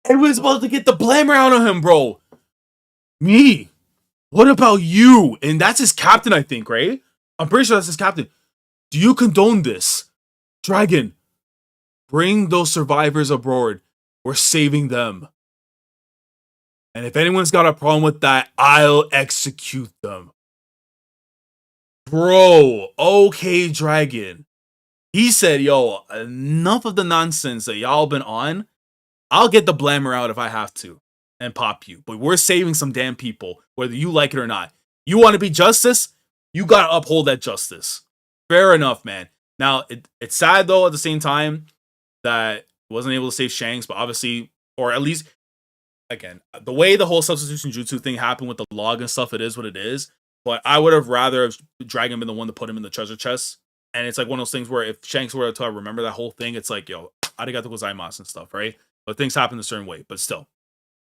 and was about to get the blammer out on him, bro. Me? What about you? And that's his captain, I think, right? I'm pretty sure that's his captain. Do you condone this? Dragon, bring those survivors aboard. We're saving them. And if anyone's got a problem with that, I'll execute them. Bro, okay, Dragon. He said, yo, enough of the nonsense that y'all been on. I'll get the blammer out if I have to and pop you. But we're saving some damn people, whether you like it or not. You want to be justice? You got to uphold that justice. Fair enough, man. Now, it's sad, though, at the same time, that wasn't able to save Shanks, but obviously, or at least, again, the way the whole substitution jutsu thing happened with the log and stuff, it is what it is. But I would have rather have Dragon been the one to put him in the treasure chest. And it's like one of those things where if Shanks were to remember that whole thing, it's like, yo, arigato gozaimasu and stuff, right? But things happen a certain way. But still,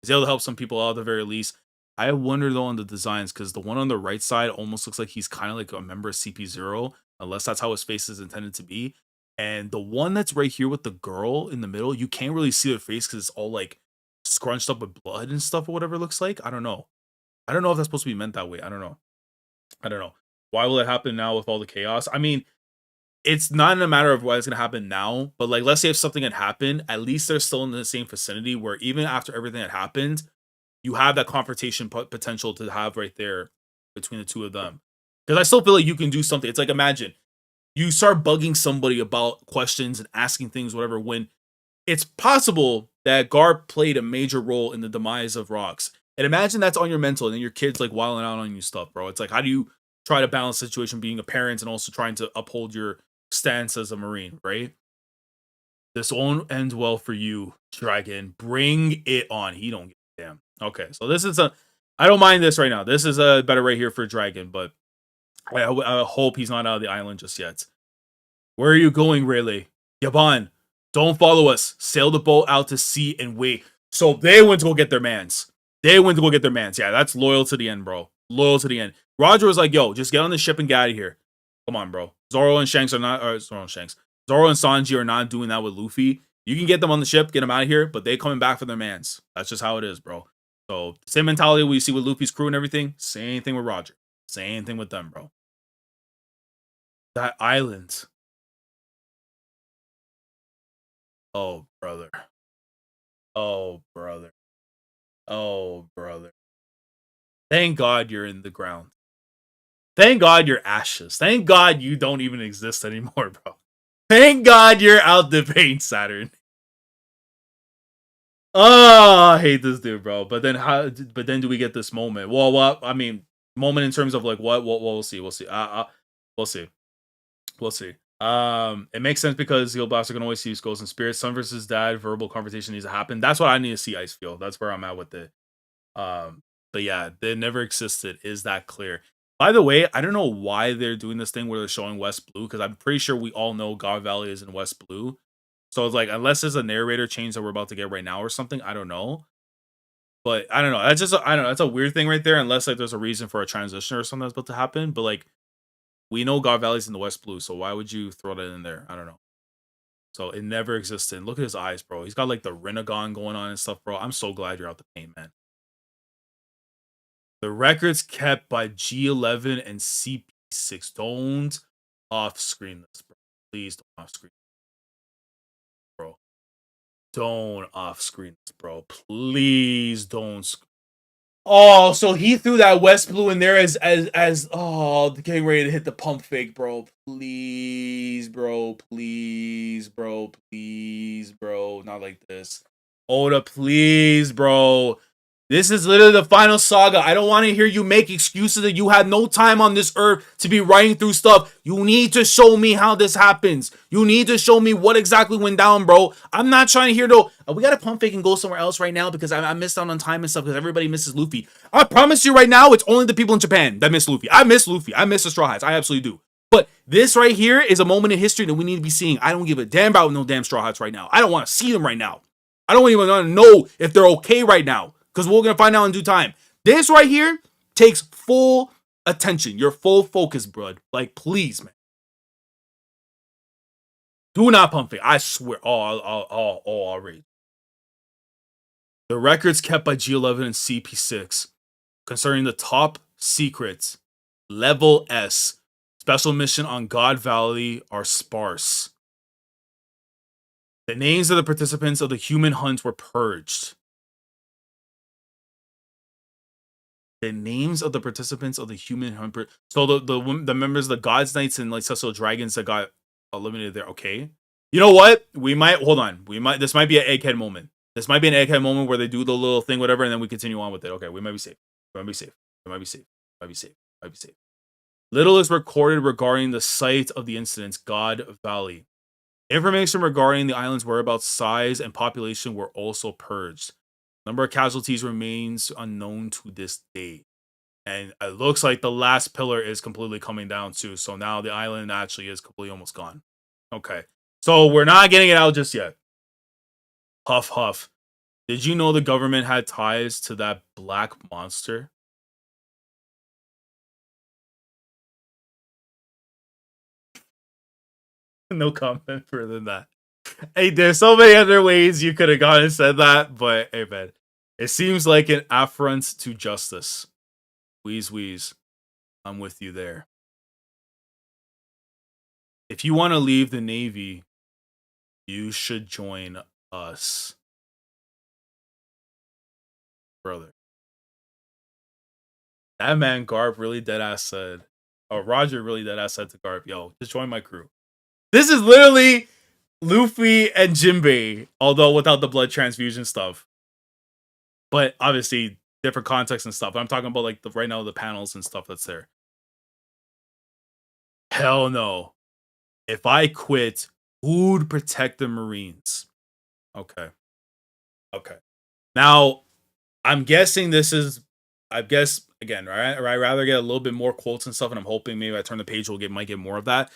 he's able to help some people out at the very least. I wonder though on the designs, because the one on the right side almost looks like he's kind of like a member of CP0, unless that's how his face is intended to be. And the one that's right here with the girl in the middle, you can't really see her face because it's all like scrunched up with blood and stuff or whatever it looks like. I don't know. I don't know if that's supposed to be meant that way. I don't know. I don't know. Why will it happen now with all the chaos? I mean, it's not in a matter of what's going to happen now, but like, let's say if something had happened, at least they're still in the same vicinity where even after everything had happened, you have that confrontation potential to have right there between the two of them. Because I still feel like you can do something. It's like, imagine you start bugging somebody about questions and asking things, whatever, when it's possible that Garp played a major role in the demise of Rocks. And imagine that's on your mental and then your kid's like wilding out on you stuff, bro. It's like, how do you try to balance the situation being a parent and also trying to uphold your stance as a Marine, right? This won't end well for you, Dragon. Bring it on. He don't give a damn. Okay, so this is I don't mind this right now. This is a better right here for Dragon, but I hope he's not out of the island just yet. Where are you going, Rayleigh? Yaban, don't follow us. Sail the boat out to sea and wait. So they went to go get their mans. They went to go get their mans. Yeah, that's loyal to the end, bro. Loyal to the end. Roger was like, yo, just get on the ship and get out of here. Come on, bro. Zoro and Shanks are not, or Zoro and Shanks. Zoro and Sanji are not doing that with Luffy. You can get them on the ship, get them out of here, but they coming back for their mans. That's just how it is, bro. So same mentality we see with Luffy's crew and everything. Same thing with Roger. Same thing with them, bro. That island. Oh, brother. Oh, brother. Oh, brother. Thank God you're in the ground. Thank God you're ashes. Thank God you don't even exist anymore, bro. Thank God you're out the paint, Saturn. Oh, I hate this dude, bro. But then how? But then do we get this moment? Well, what? I mean, moment in terms of like what? We'll see. We'll see. We'll see. We'll see. It makes sense because Heal Blaster can always use Ghosts and Spirits. Son versus Dad, verbal conversation needs to happen. That's what I need to see. Icefield. That's where I'm at with it. But yeah, they never existed. Is that clear? By the way, I don't know why they're doing this thing where they're showing West Blue because I'm pretty sure we all know God Valley is in West Blue. So it's like, unless there's a narrator change that we're about to get right now or something, I don't know. But I don't know. That's just I don't know. That's a weird thing right there. Unless like there's a reason for a transition or something that's about to happen. But like we know God Valley's in the West Blue, so why would you throw that in there? I don't know. So it never existed. Look at his eyes, bro. He's got like the Renegon going on and stuff, bro. I'm so glad you're out the paint, man. The records kept by G11 and CP6. Don't off screen this, bro. Please don't off screen, bro. Don't off screen this, bro. Please don't. Oh, so he threw that West Blue in there as oh, getting ready to hit the pump fake, bro. Please, bro. Please, bro. Please, bro. Not like this. Oda, please, bro. This is literally the final saga. I don't want to hear you make excuses that you had no time on this earth to be writing through stuff. You need to show me how this happens. You need to show me what exactly went down, bro. I'm not trying to hear no, we got to pump fake and go somewhere else right now because I missed out on time and stuff because everybody misses Luffy. I promise you right now, it's only the people in Japan that miss Luffy. I miss Luffy. I miss the Straw Hats. I absolutely do. But this right here is a moment in history that we need to be seeing. I don't give a damn about no damn Straw Hats right now. I don't want to see them right now. I don't even want to know if they're okay right now. Because we're going to find out in due time. This right here takes full attention. Your full focus, bud. Like, please, man. Do not pump it. I swear. I'll read. The records kept by G11 and CP6 concerning the top secrets, level S, special mission on God Valley are sparse. The names of the participants of the human hunt were purged. The names of the participants of the human hunt. So the members of the Gods Knights and like Celestial Dragons that got eliminated there. Okay, you know what? We might hold on. This might be an egghead moment. This might be an egghead moment where they do the little thing, whatever, and then we continue on with it. Okay, we might be safe. We might be safe. We might be safe. We might be safe. We might be safe. Little is recorded regarding the site of the incidents. God Valley. Information regarding the island's whereabouts, size, and population were also purged. Number of casualties remains unknown to this day. And it looks like the last pillar is completely coming down too. So now the island actually is completely almost gone. Okay. So we're not getting it out just yet. Huff, huff. Did you know the government had ties to that black monster? No comment further than that. Hey, there's so many other ways you could have gone and said that, but hey, man. It seems like an affront to justice. Wheeze, wheeze. I'm with you there. If you want to leave the Navy, you should join us. Brother. That man, Garp, really deadass said, Roger really deadass said to Garp, yo, just join my crew. This is literally Luffy and Jinbei, although without the blood transfusion stuff. But obviously, different context and stuff. I'm talking about like right now the panels and stuff that's there. Hell no. If I quit, who'd protect the Marines? Okay. Okay. Now, I'm guessing this is, I guess, again, right? I'd rather get a little bit more quotes and stuff, and I'm hoping maybe I turn the page, might get more of that.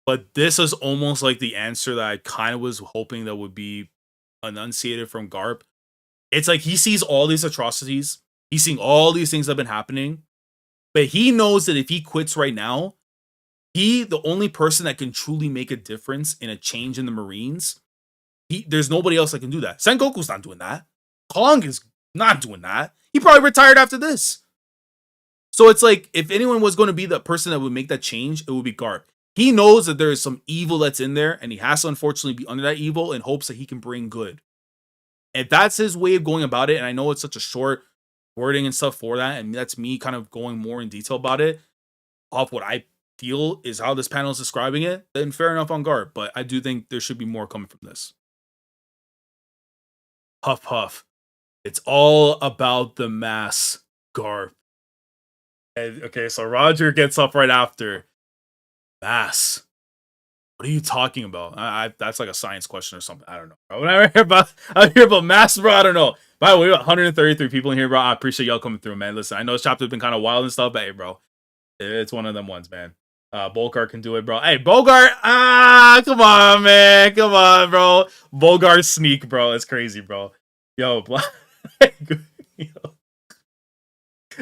But this is almost like the answer that I kind of was hoping that would be enunciated from Garp. It's like he sees all these atrocities. He's seeing all these things that have been happening. But he knows that if he quits right now, the only person that can truly make a difference in a change in the Marines, there's nobody else that can do that. Sengoku's not doing that. Kong is not doing that. He probably retired after this. So it's like, if anyone was going to be the person that would make that change, it would be Garp. He knows that there is some evil that's in there, and he has to unfortunately be under that evil in hopes that he can bring good. And that's his way of going about it. And I know it's such a short wording and stuff for that. And that's me kind of going more in detail about it off what I feel is how this panel is describing it. Then fair enough on Garp. But I do think there should be more coming from this. Huff, puff. It's all about the mass, Garp. And, okay, so Roger gets up right after. Mass. What are you talking about? That's like a science question or something. I don't know. When I hear about mass, bro, I don't know. By the way, we got 133 people in here, bro. I appreciate y'all coming through, man. Listen, I know this chapter's been kind of wild and stuff, but hey, bro, it's one of them ones, man. Bogart can do it, bro. Hey, Bogart, come on, man. Come on, bro. Bogart sneak, bro. It's crazy, bro. Yo,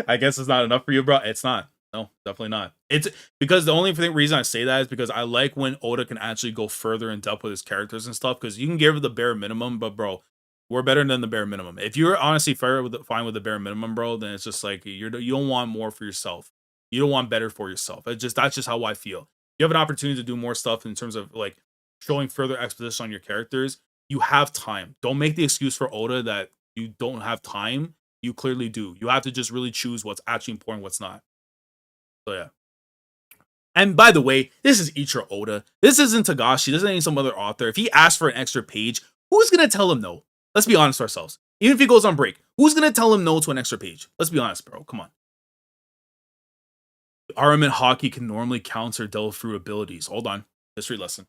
I guess it's not enough for you, bro. It's not. No, definitely not. It's because the only reason I say that is because I like when Oda can actually go further in depth with his characters and stuff. Because you can give the bare minimum, but bro, we're better than the bare minimum. If you're honestly fine with the bare minimum, bro, then it's just like you don't want more for yourself. You don't want better for yourself. That's just how I feel. You have an opportunity to do more stuff in terms of like showing further exposition on your characters. You have time. Don't make the excuse for Oda that you don't have time. You clearly do. You have to just really choose what's actually important, what's not. So yeah. And by the way, this is Ichiro Oda. This isn't Togashi. This isn't some other author. If he asks for an extra page, who's going to tell him no? Let's be honest with ourselves. Even if he goes on break, Who's gonna tell him no to an extra page? Let's be honest, bro. Come on. Armament Haki can normally counter Delve Fruit abilities. Hold on. History lesson.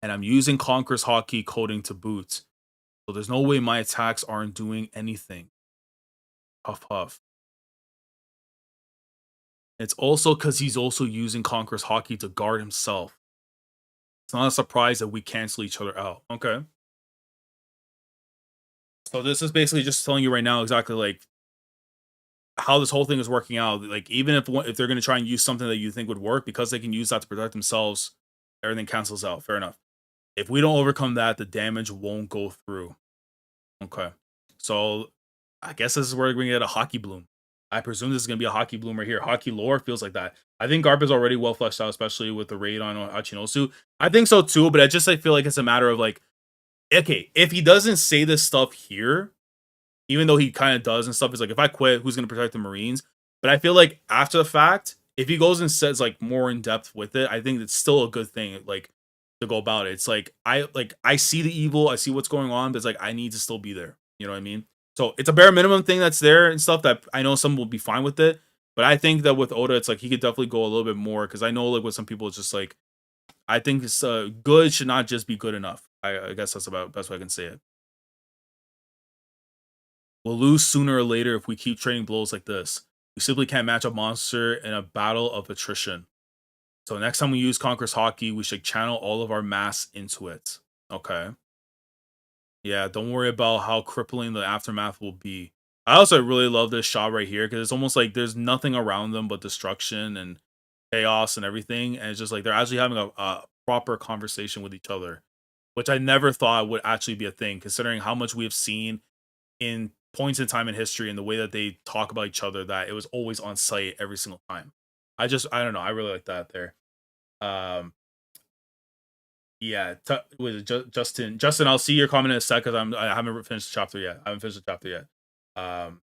And I'm using Conqueror's Haki coding to boot. So there's no way my attacks aren't doing anything. Puff puff. It's also because he's also using Conqueror's Haki to guard himself. It's not a surprise that we cancel each other out. Okay. So this is basically just telling you right now exactly like how this whole thing is working out. Like even if they're going to try and use something that you think would work, because they can use that to protect themselves, everything cancels out. Fair enough. If we don't overcome that, the damage won't go through. Okay. So I guess this is where we're going to get a Haki Bloom. I presume this is going to be a Haki Bloom right here. Haki lore feels like that. I think Garp is already well fleshed out, especially with the raid on Hachinosu. I think so too, but I feel like it's a matter of like, okay, if he doesn't say this stuff here, even though he kind of does and stuff, it's like, if I quit, who's going to protect the Marines? But I feel like after the fact, if he goes and says like more in depth with it, I think it's still a good thing. Like, to go about it. It's like I see the evil, I see what's going on, but it's like I need to still be there. You know what I mean? So it's a bare minimum thing that's there and stuff that I know some will be fine with it. But I think that with Oda, it's like he could definitely go a little bit more, because I know like with some people, it's just like I think it's good should not just be good enough. I guess that's about best way I can say it. We'll lose sooner or later if we keep trading blows like this. We simply can't match a monster in a battle of attrition. So next time we use Conqueror's Haki, we should channel all of our mass into it. Okay. Yeah, don't worry about how crippling the aftermath will be. I also really love this shot right here, because it's almost like there's nothing around them but destruction and chaos and everything. And it's just like they're actually having a proper conversation with each other, which I never thought would actually be a thing, considering how much we have seen in points in time in history and the way that they talk about each other, that it was always on site every single time. I don't know. I really like that there. Yeah, with Justin, I'll see your comment in a sec, because I haven't finished the chapter yet.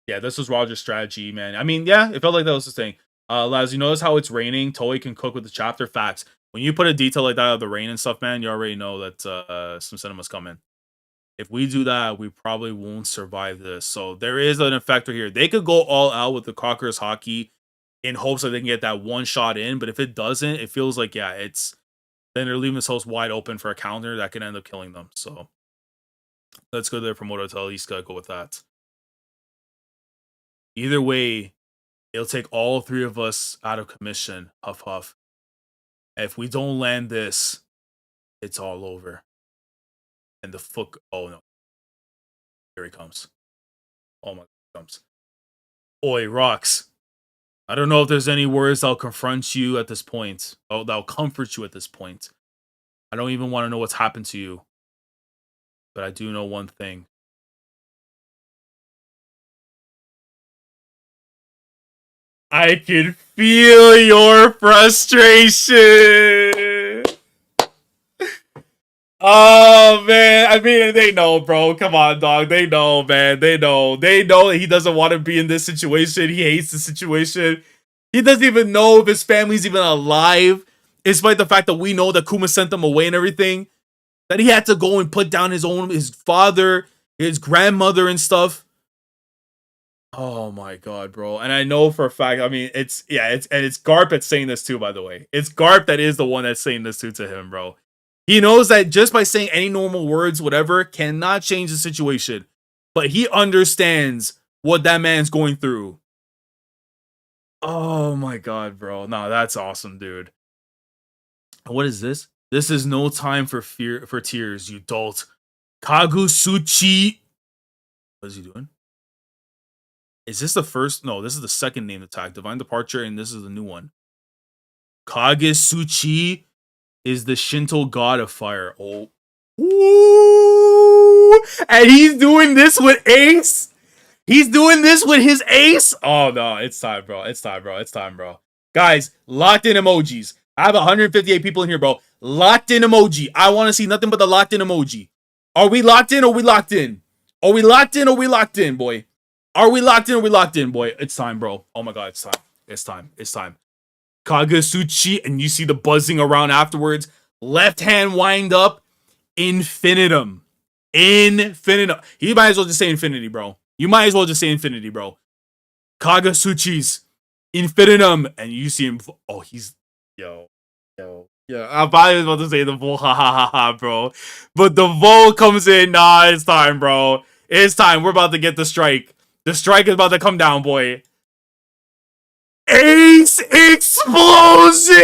Yeah, this was Roger's strategy, man. I mean, yeah, it felt like that was the thing. Laz, you notice how it's raining? Toei can cook with the chapter. Facts. When you put a detail like that of the rain and stuff, man, you already know that some cinema's coming. If we do that, we probably won't survive this. So there is an effector here. They could go all out with the Conqueror's Haki in hopes that they can get that one shot in. But if it doesn't, it feels like, yeah, then they're leaving themselves wide open for a counter that can end up killing them. So let's go there for Moto to at least go with that. Either way, it'll take all three of us out of commission. Huff huff. If we don't land this, it's all over. And the fuck. Oh no. Here he comes. Oh my God, he comes. Oi, Rocks. I don't know if there's any words that'll confront you at this point. Oh, that'll comfort you at this point. I don't even want to know what's happened to you. But I do know one thing. I can feel your frustration. Oh man, I mean, they know, bro. Come on, dog. They know, man. They know that he doesn't want to be in this situation. He hates the situation. He doesn't even know if his family's even alive, despite the fact that we know that Kuma sent them away and everything. That he had to go and put down his father, his grandmother and stuff. Oh my God, bro. And I know for a fact, I mean, it's Garp that's saying this too, by the way. It's Garp that is the one that's saying this too to him, bro. He knows that just by saying any normal words, whatever, cannot change the situation. But he understands what that man's going through. Oh my God, bro. No, that's awesome, dude. What is this? This is no time for tears, you dolt. Kagusuchi. What is he doing? Is this the first? No, this is the second named attack. Divine Departure, and this is the new one. Kagesuchi is the Shinto god of fire. Oh. Ooh. And he's doing this with Ace? He's doing this with his Ace? Oh, no. It's time, bro. It's time, bro. It's time, bro. Guys, locked in emojis. I have 158 people in here, bro. Locked in emoji. I want to see nothing but the locked in emoji. Are we locked in or we locked in? Are we locked in or we locked in, boy? Are we locked in or we locked in, boy? It's time, bro. Oh my God, it's time. It's time. It's time. Kagesuchi, and you see the buzzing around afterwards. Left hand wind up. Infinitum. Infinitum. He might as well just say infinity, bro. You might as well just say infinity, bro. Kagasuchi's infinitum, and you see him. Oh, he's yo. Yeah. I'm probably about to say the bull, ha ha ha ha, bro. But the Vol comes in. Nah, it's time, bro. It's time. We're about to get the strike. The strike is about to come down, boy. Ace explosion!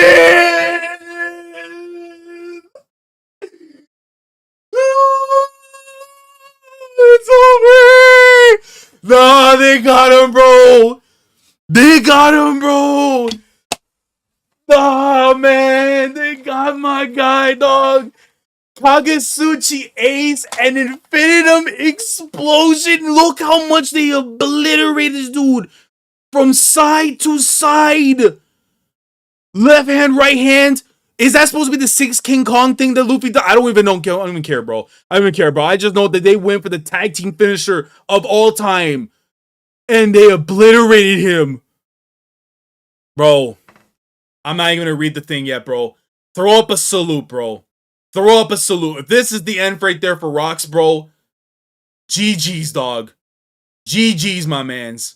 It's over! Nah, they got him, bro. They got him, bro. Oh, man. They got my guy, dog. Kagasuchi Ace and Infinitum Explosion. Look how much they obliterated this dude from side to side. Left hand, right hand. Is that supposed to be the 6 King Kong thing that Luffy did? I don't even care, bro. I don't even care, bro. I just know that they went for the tag team finisher of all time. And they obliterated him. Bro, I'm not even going to read the thing yet, bro. Throw up a salute, bro. Throw up a salute. If this is the end right there for Rocks, bro, GG's, dog. GG's, my mans.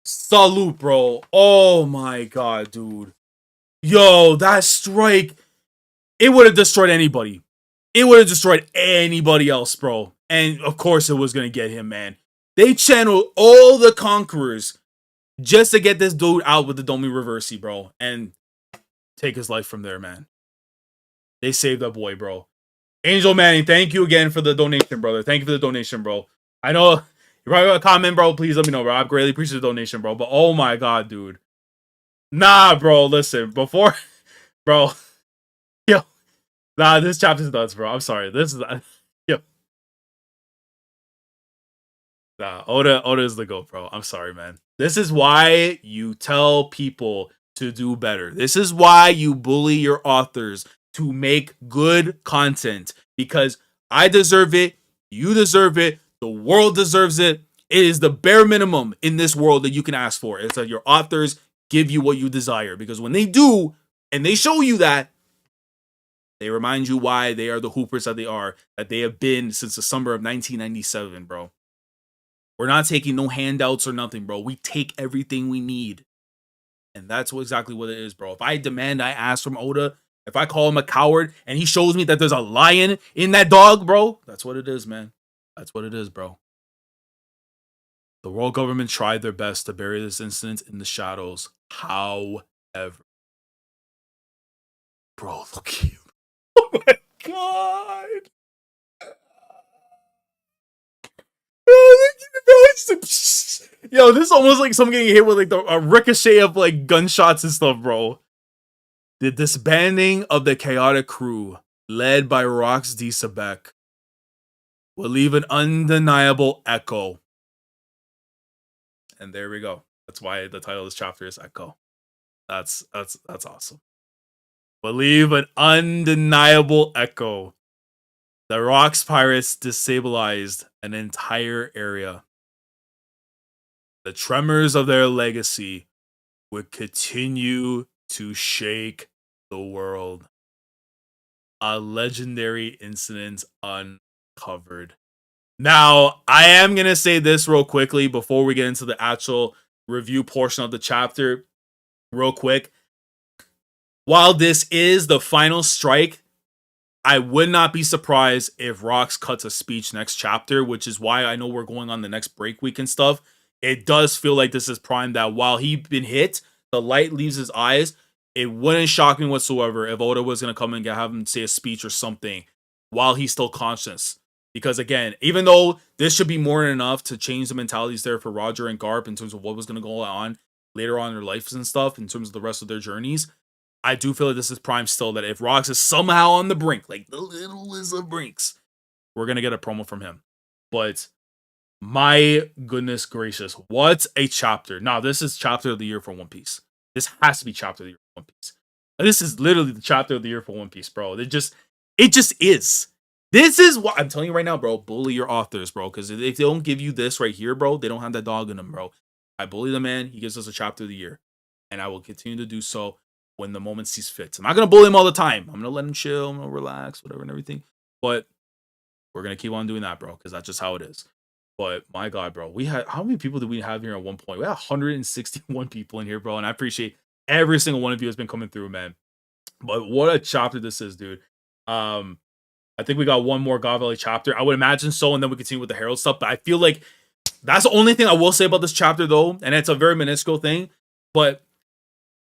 Salute, bro. Oh, my God, dude. Yo, that strike, it would have destroyed anybody. It would have destroyed anybody else, bro. And, of course, it was going to get him, man. They channeled all the Conquerors just to get this dude out with the Domi Reversi, bro. And take his life from there, man. They saved that boy, bro. Angel Manning, thank you again for the donation, brother. Thank you for the donation, bro. I know you probably got a comment, bro. Please let me know, bro. I greatly appreciate the donation, bro. But oh my God, dude. Nah, bro. Listen, before, bro. Yo, nah, this chapter's nuts, bro. I'm sorry. This is yo. Nah, Oda is the GOAT, bro. I'm sorry, man. This is why you tell people to do better. This is why you bully your authors to make good content, because I deserve it, you deserve it, the world deserves it. It is the bare minimum in this world that you can ask for. It's that your authors give you what you desire, because when they do and they show you that, they remind you why they are the hoopers that they have been since the summer of 1997, bro. We're not taking no handouts or nothing, bro. We take everything we need. And that's exactly what it is, bro. If I demand, I ask from Oda. If I call him a coward and he shows me that there's a lion in that dog, bro, that's what it is, man. That's what it is, bro. The world government tried their best to bury this incident in the shadows. However, bro, look at you. Oh my God. Yo, this is almost like someone getting hit with like a ricochet of like gunshots and stuff, bro. The disbanding of the chaotic crew, led by Rox D. Sebek, will leave an undeniable echo. And there we go. That's why the title of this chapter is Echo. That's awesome. Will leave an undeniable echo. The Rox pirates destabilized an entire area. The tremors of their legacy would continue to shake the world. A legendary incident uncovered. Now, I am going to say this real quickly before we get into the actual review portion of the chapter. Real quick. While this is the final strike, I would not be surprised if Rox cuts a speech next chapter, which is why I know we're going on the next break week and stuff. It does feel like this is Prime, that while he's been hit, the light leaves his eyes. It wouldn't shock me whatsoever if Oda was going to come and have him say a speech or something while he's still conscious. Because again, even though this should be more than enough to change the mentalities there for Roger and Garp in terms of what was going to go on later on in their lives and stuff, in terms of the rest of their journeys, I do feel like this is Prime still, that if Rox is somehow on the brink, like the littlest of brinks, we're going to get a promo from him. But my goodness gracious, what a chapter. Now, this is chapter of the year for One Piece. This has to be chapter of the year for One Piece. This is literally the chapter of the year for One Piece, bro. It just is. This is what I'm telling you right now, bro. Bully your authors, bro. Because if they don't give you this right here, bro, they don't have that dog in them, bro. I bully the man. He gives us a chapter of the year. And I will continue to do so when the moment sees fit. I'm not going to bully him all the time. I'm going to let him chill. I'm going to relax, whatever and everything. But we're going to keep on doing that, bro. Because that's just how it is. But my God, bro, we had how many people did we have here at one point? We had 161 people in here, bro, and I appreciate every single one of you has been coming through, man. But what a chapter this is, dude. Um, I think we got one more God Valley chapter. I would imagine so, and then we continue with the Herald stuff. But I feel like that's the only thing I will say about this chapter, though, and it's a very minuscule thing. But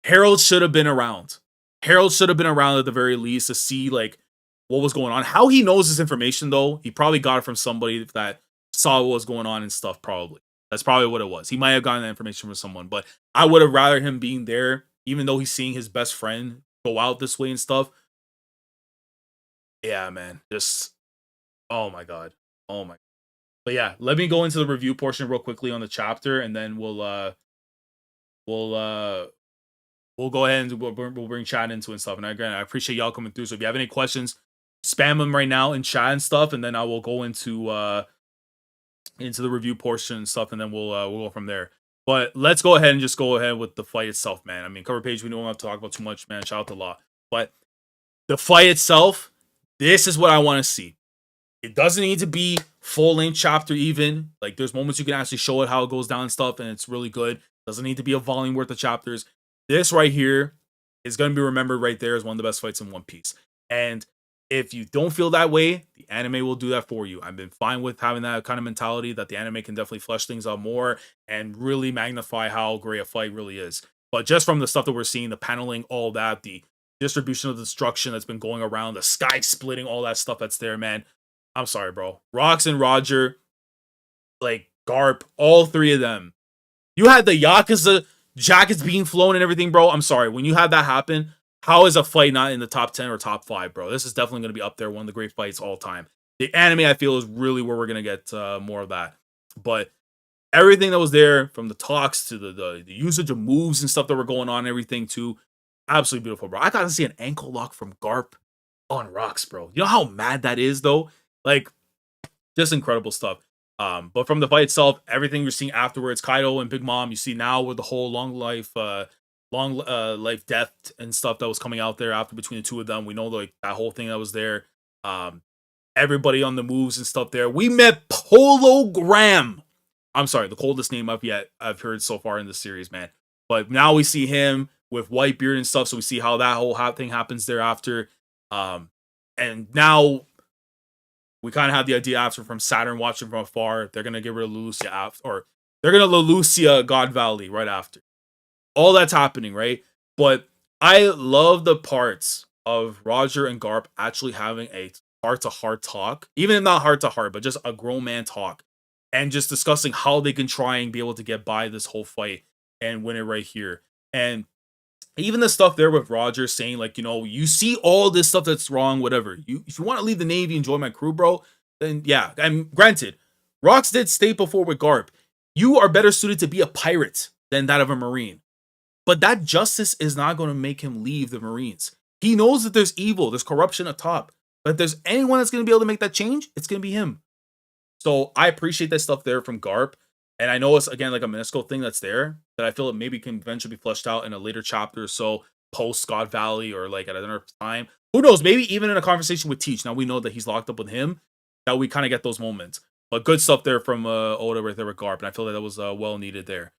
Harold should have been around. Harold should have been around at the very least to see like what was going on. How he knows this information, though, he probably got it from somebody that saw what was going on and stuff. Probably that's probably what it was. He might have gotten that information from someone, but I would have rather him being there, even though he's seeing his best friend go out this way and stuff. Yeah, man, just oh my god, oh my. But yeah, let me go into the review portion real quickly on the chapter, and then we'll we'll go ahead and we'll bring chat into it and stuff. And again, I appreciate y'all coming through. So if you have any questions, spam them right now in chat and stuff, and then I will go into the review portion and stuff, and then we'll go from there. But let's go ahead and just go ahead with the fight itself, man. I mean, cover page we don't have to talk about too much, man. Shout out to Law. But the fight itself, this is what I want to see. It doesn't need to be full length chapter even. Like there's moments you can actually show it how it goes down and stuff, and it's really good. Doesn't need to be a volume worth of chapters. This right here is going to be remembered right there as one of the best fights in One Piece. And if you don't feel that way, the anime will do that for you. I've been fine with having that kind of mentality that the anime can definitely flesh things out more and really magnify how great a fight really is. But just from the stuff that we're seeing, the paneling, all that, the distribution of destruction that's been going around, the sky splitting, all that stuff that's there, man. I'm sorry, bro. Rox and Roger, like Garp, all three of them. You had the Yakuza jackets being flown and everything, bro. I'm sorry. When you have that happen, how is a fight not in the top 10 or top 5, bro? This is definitely going to be up there, one of the great fights all time. The anime, I feel, is really where we're going to get more of that. But everything that was there, from the talks to the usage of moves and stuff that were going on and everything, too, absolutely beautiful, bro. I got to see an ankle lock from Garp on Rox, bro. You know how mad that is, though? Like, just incredible stuff. But from the fight itself, everything you're seeing afterwards, Kaido and Big Mom, you see now with the whole long life death and stuff that was coming out there after between the two of them. We know like that whole thing that was there. Everybody on the moves and stuff there. We met Pologram. I'm sorry, the coldest name I've heard so far in this series, man. But now we see him with Whitebeard and stuff, so we see how that whole thing happens thereafter. And now we kind of have the idea after from Saturn watching from afar, they're gonna get rid of Leloucia after, or they're gonna Leloucia God Valley right after. All that's happening, right? But I love the parts of Roger and Garp actually having a heart-to-heart talk, even if not heart-to-heart, but just a grown man talk, and just discussing how they can try and be able to get by this whole fight and win it right here. And even the stuff there with Roger saying, like, you know, you see all this stuff that's wrong, whatever. If you want to leave the Navy and join my crew, bro, then yeah. And granted, Rox did state before with Garp, you are better suited to be a pirate than that of a Marine. But that justice is not going to make him leave the Marines. He knows that there's evil, there's corruption atop. But if there's anyone that's going to be able to make that change, it's going to be him. So I appreciate that stuff there from Garp. And I know it's, again, like a minuscule thing that's there that I feel it maybe can eventually be fleshed out in a later chapter or so, post God Valley or like at another time. Who knows? Maybe even in a conversation with Teach. Now we know that he's locked up with him, that we kind of get those moments. But good stuff there from Oda right there with Garp. And I feel that was well needed there.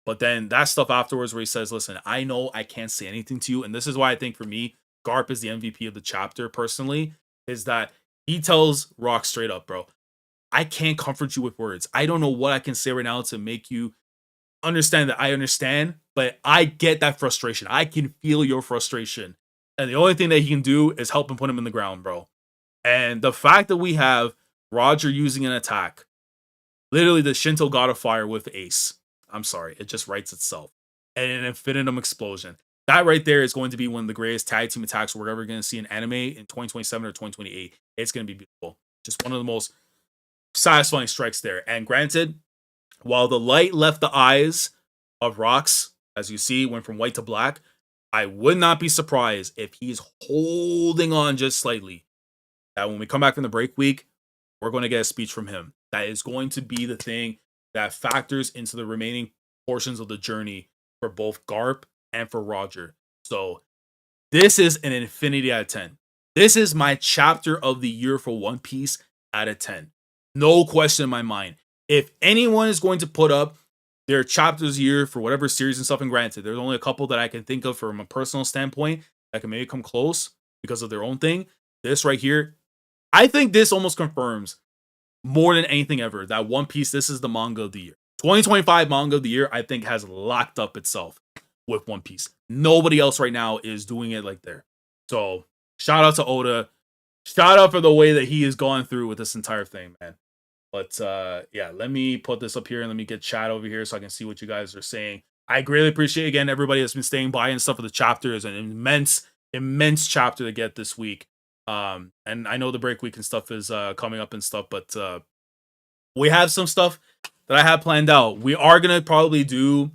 But then that stuff afterwards where he says, listen, I know I can't say anything to you. And this is why I think for me, Garp is the MVP of the chapter personally, is that he tells Rock straight up, bro, I can't comfort you with words. I don't know what I can say right now to make you understand that I understand, but I get that frustration. I can feel your frustration. And the only thing that he can do is help him put him in the ground, bro. And the fact that we have Roger using an attack, literally the Shinto God of Fire with Ace. I'm sorry, it just writes itself. And an infinitum explosion. That right there is going to be one of the greatest tag team attacks we're ever going to see in anime in 2027 or 2028. It's going to be beautiful. Just one of the most satisfying strikes there. And granted, while the light left the eyes of Rox, as you see, went from white to black, I would not be surprised if he's holding on just slightly. That when we come back from the break week, we're going to get a speech from him. That is going to be the thing that factors into the remaining portions of the journey for both Garp and for Roger. So this is an infinity out of 10. This is my chapter of the year for One Piece out of 10. No question in my mind. If anyone is going to put up their chapters a year for whatever series and stuff, and granted, there's only a couple that I can think of from a personal standpoint that can maybe come close because of their own thing. This right here, I think this almost confirms more than anything ever that One Piece, this is the manga of the year. 2025 manga of the year, I think, has locked up itself with One Piece. Nobody else right now is doing it like there. So shout out to Oda. Shout out for the way that he has gone through with this entire thing, man. But yeah, let me put this up here and let me get chat over here so I can see what you guys are saying. I greatly appreciate, again, everybody that's been staying by and stuff for the chapter. Is an immense chapter to get this week. And I know the break week and stuff is coming up and stuff, but we have some stuff that I have planned out. We are gonna probably do,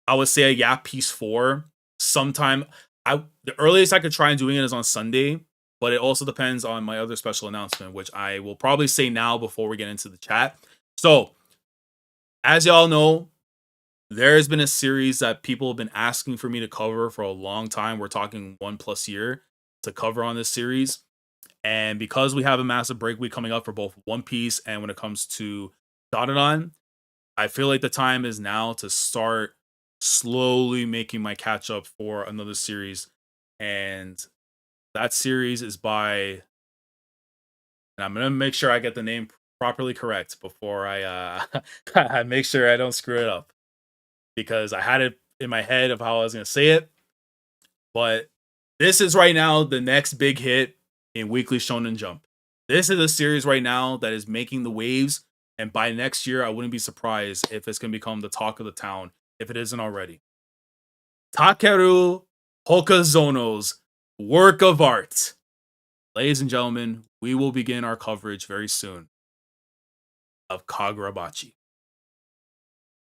I would say, a Yap Piece 4 sometime. The earliest I could try and doing it is on Sunday, but it also depends on my other special announcement, which I will probably say now before we get into the chat. So, as y'all know, there has been a series that people have been asking for me to cover for a long time. We're talking 1+ year to cover on this series. And because we have a massive break week coming up for both One Piece and when it comes to Dandadan, I feel like the time is now to start slowly making my catch up for another series. And that series is by, and I'm going to make sure I get the name properly correct before I I make sure I don't screw it up, because I had it in my head of how I was going to say it. But this is right now the next big hit in Weekly Shonen Jump. This is a series right now that is making the waves, and by next year, I wouldn't be surprised if it's going to become the talk of the town, if it isn't already. Takeru Hokazono's work of art. Ladies and gentlemen, we will begin our coverage very soon of Kagurabachi.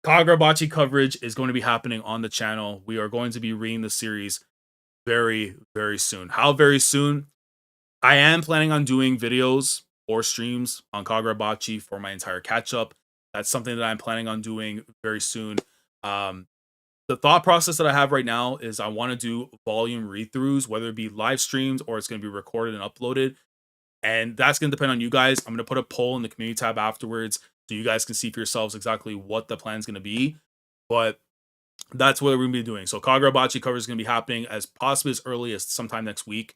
Kagurabachi coverage is going to be happening on the channel. We are going to be reading the series very, very soon. How very soon? I am planning on doing videos or streams on Kagurabachi for my entire catch-up. That's something that I'm planning on doing very soon. The thought process that I have right now is I want to do volume read-throughs, whether it be live streams or it's going to be recorded and uploaded. And that's going to depend on you guys. I'm going to put a poll in the community tab afterwards so you guys can see for yourselves exactly what the plan is going to be. But that's what we're going to be doing. So Kagurabachi cover is going to be happening as possibly as early as sometime next week.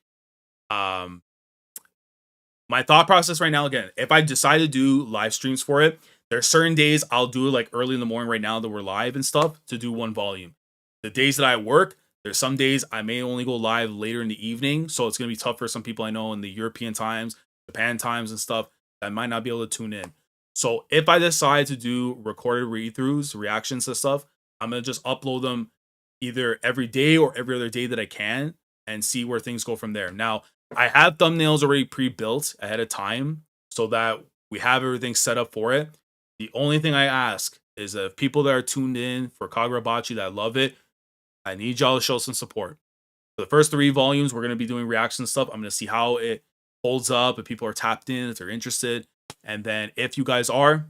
My thought process right now, again, if I decide to do live streams for it, there are certain days I'll do it like early in the morning right now that we're live and stuff to do one volume. The days that I work, there's some days I may only go live later in the evening. So it's going to be tough for some people I know in the European times, Japan times and stuff that might not be able to tune in. So if I decide to do recorded read-throughs, reactions to stuff, I'm going to just upload them either every day or every other day that I can and see where things go from there. Now, I have thumbnails already pre-built ahead of time so that we have everything set up for it. The only thing I ask is that if people that are tuned in for Kagurabachi that love it, I need y'all to show some support. For the first 3 volumes, we're going to be doing reaction stuff. I'm going to see how it holds up, if people are tapped in, if they're interested. And then if you guys are,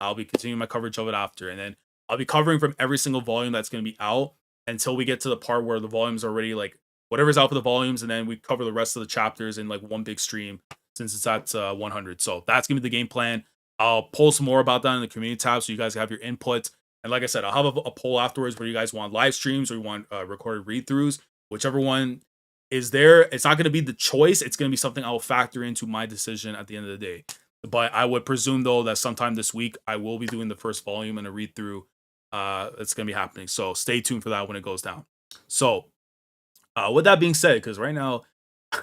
I'll be continuing my coverage of it after. And then I'll be covering from every single volume that's going to be out until we get to the part where the volumes are already like whatever's out for the volumes, and then we cover the rest of the chapters in like one big stream since it's at 100. So that's going to be the game plan. I'll post more about that in the community tab so you guys have your input. And like I said, I'll have a poll afterwards where you guys want live streams or you want recorded read-throughs. Whichever one is there, it's not going to be the choice. It's going to be something I will factor into my decision at the end of the day. But I would presume, though, that sometime this week, I will be doing the first volume and a read-through. It's going to be happening. So stay tuned for that when it goes down. So with that being said, because right now,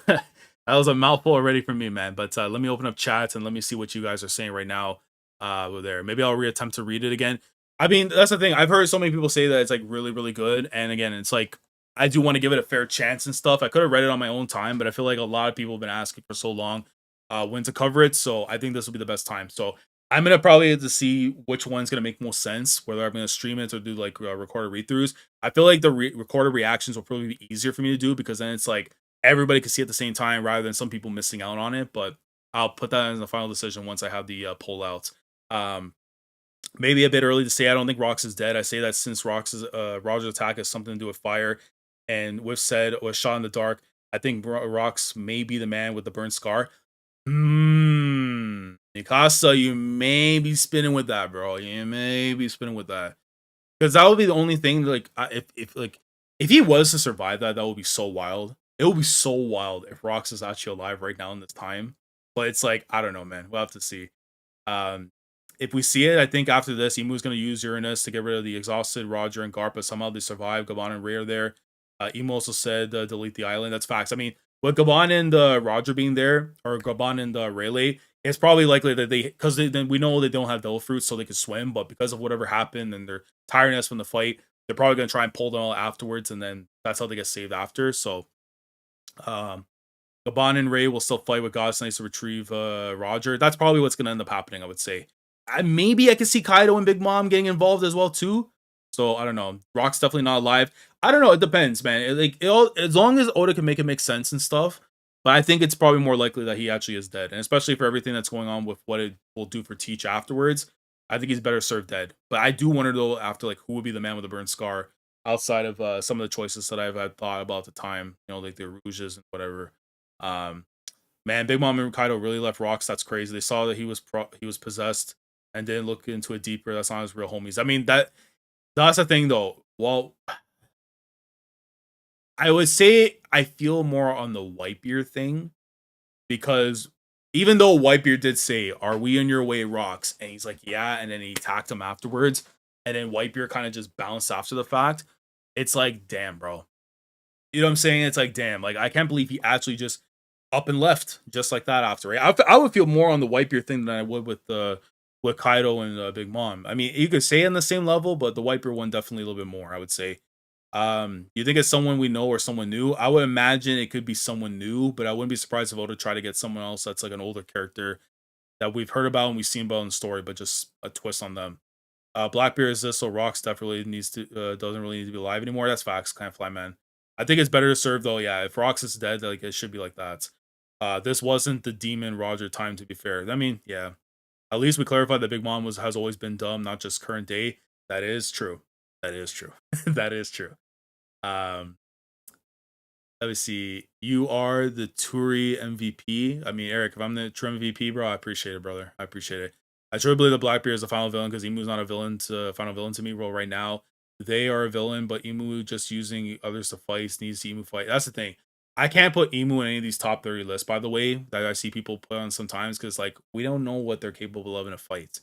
that was a mouthful already from me, man. But let me open up chats and let me see what you guys are saying right now over there. Maybe I'll reattempt to read it again. I mean, that's the thing. I've heard so many people say that it's like really, really good. And again, it's like, I do want to give it a fair chance and stuff. I could have read it on my own time, but I feel like a lot of people have been asking for so long when to cover it. So I think this will be the best time. So I'm going to probably have to see which one's going to make most sense, whether I'm going to stream it or do like recorded read-throughs. I feel like the recorded reactions will probably be easier for me to do because then it's like everybody can see at the same time rather than some people missing out on it. But I'll put that in the final decision once I have the poll out. Maybe a bit early to say I don't think Rox is dead. I say that since Rox's Roger's attack has something to do with fire, and with said was shot in the dark, I think Rox may be the man with the burn scar. Mikasa, you may be spinning with that, bro. You may be spinning with that. Because that would be the only thing, like, if he was to survive that, that would be so wild. It would be so wild if Rox is actually alive right now in this time. But it's like, I don't know, man. We'll have to see. Um, if we see it, I think after this, Imu's going to use Uranus to get rid of the exhausted Roger and Garp, but somehow they survive. Gabon and Ray are there. Imu also said delete the island. That's facts. I mean, with Gabon and Roger being there, or Gabon and Rayleigh, it's probably likely that because then we know they don't have devil fruits, so they could swim, but because of whatever happened and their tiredness from the fight, they're probably going to try and pull them all afterwards, and then that's how they get saved after. So, um, Gabon and Ray will still fight with God's Knights to retrieve Roger. That's probably what's going to end up happening, I would say. Maybe I could see Kaido and Big Mom getting involved as well, too. So, I don't know. Rock's definitely not alive. I don't know. It depends, man. As long as Oda can make it make sense and stuff. But I think it's probably more likely that he actually is dead. And especially for everything that's going on with what it will do for Teach afterwards, I think he's better served dead. But I do wonder, though, after, like, who would be the man with the burned scar outside of some of the choices that I've had thought about at the time. You know, like the Rouges and whatever. Um, Man, Big Mom and Kaido really left Rocks. That's crazy. They saw that he was possessed and didn't look into it deeper. That's not his real homies. I mean, that's the thing though. Well, I would say I feel more on the Whitebeard thing because even though Whitebeard did say, "Are we in your way, Rocks?" and he's like, "Yeah," and then he attacked him afterwards, and then Whitebeard kind of just bounced after the fact. It's like, damn, bro. You know what I'm saying? It's like, damn, like I can't believe he actually just up and left just like that after. Right? I would feel more on the Whitebeard thing than I would with Kaido and Big Mom. I mean, you could say on the same level, but the Whitebeard one definitely a little bit more. I would say. You think it's someone we know or someone new? I would imagine it could be someone new, but I wouldn't be surprised if Oda try to get someone else that's like an older character that we've heard about and we've seen about in the story, but just a twist on them. Blackbeard is this, so Rocks definitely needs to doesn't really need to be alive anymore. That's facts, kind of fly man. I think it's better to serve though. Yeah, if Rocks is dead, like it should be like that. This wasn't the Demon Roger time, to be fair. I mean, yeah. At least we clarified that Big Mom has always been dumb, not just current day. That is true. That is true. That is true. Um, Let me see. You are the Turi MVP. I mean, Eric, if I'm the true MVP, bro, I appreciate it, brother. I appreciate it. I truly believe that Blackbeard is the final villain because Emu's not a final villain to me. Well, right now, they are a villain, but Emu just using others to fight needs to Emu fight. That's the thing. I can't put Emu in any of these top 30 lists, by the way, that I see people put on sometimes because, like, we don't know what they're capable of in a fight.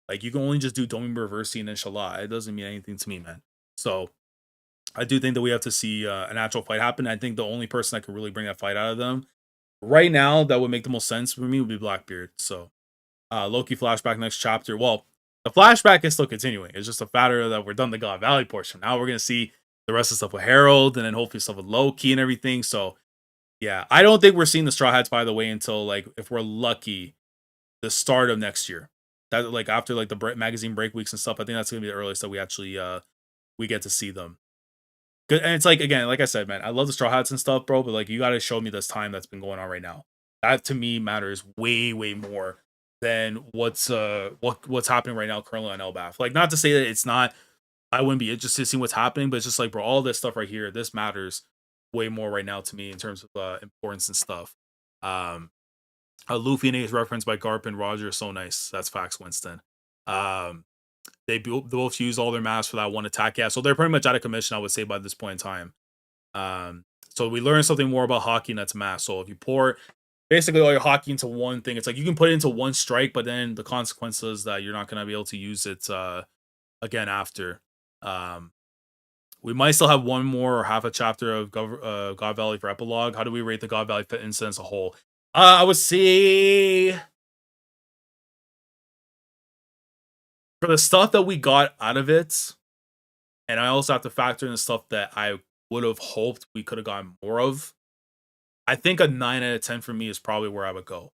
Like, you can only just do Domi Reversi and Inshallah. It doesn't mean anything to me, man. So, I do think that we have to see an actual fight happen. I think the only person that could really bring that fight out of them right now that would make the most sense for me would be Blackbeard. So, Loki flashback next chapter. Well, the flashback is still continuing. It's just a matter that we're done the God Valley portion. Now we're gonna see the rest of the stuff with Harold, and then hopefully stuff with Loki and everything. So, yeah, I don't think we're seeing the Straw Hats, by the way, until like if we're lucky, the start of next year. That like after like the magazine break weeks and stuff. I think that's gonna be the earliest that we actually we get to see them. And it's like again, like I said, man, I love the Straw Hats and stuff, bro. But like, you got to show me this time that's been going on right now. That to me matters way, way more than what's happening right now currently on Elbaf. Like, not to say that it's not. I wouldn't be interested in seeing what's happening, but it's just like, bro, all this stuff right here, this matters way more right now to me in terms of importance and stuff. Luffy and is referenced by Garp and Roger is so nice. That's facts, Winston. Um, they both use all their masks for that one attack. Yeah, so they're pretty much out of commission, I would say, by this point in time. So we learned something more about hockey, and that's mass. So if you pour basically all your hockey into one thing, it's like you can put it into one strike, but then the consequence is that you're not going to be able to use it again after. We might still have one more or half a chapter of God Valley for epilogue. How do we rate the God Valley incident as a whole? I would say for the stuff that we got out of it, and I also have to factor in the stuff that I would have hoped we could have gotten more of. I think a 9 out of 10 for me is probably where I would go.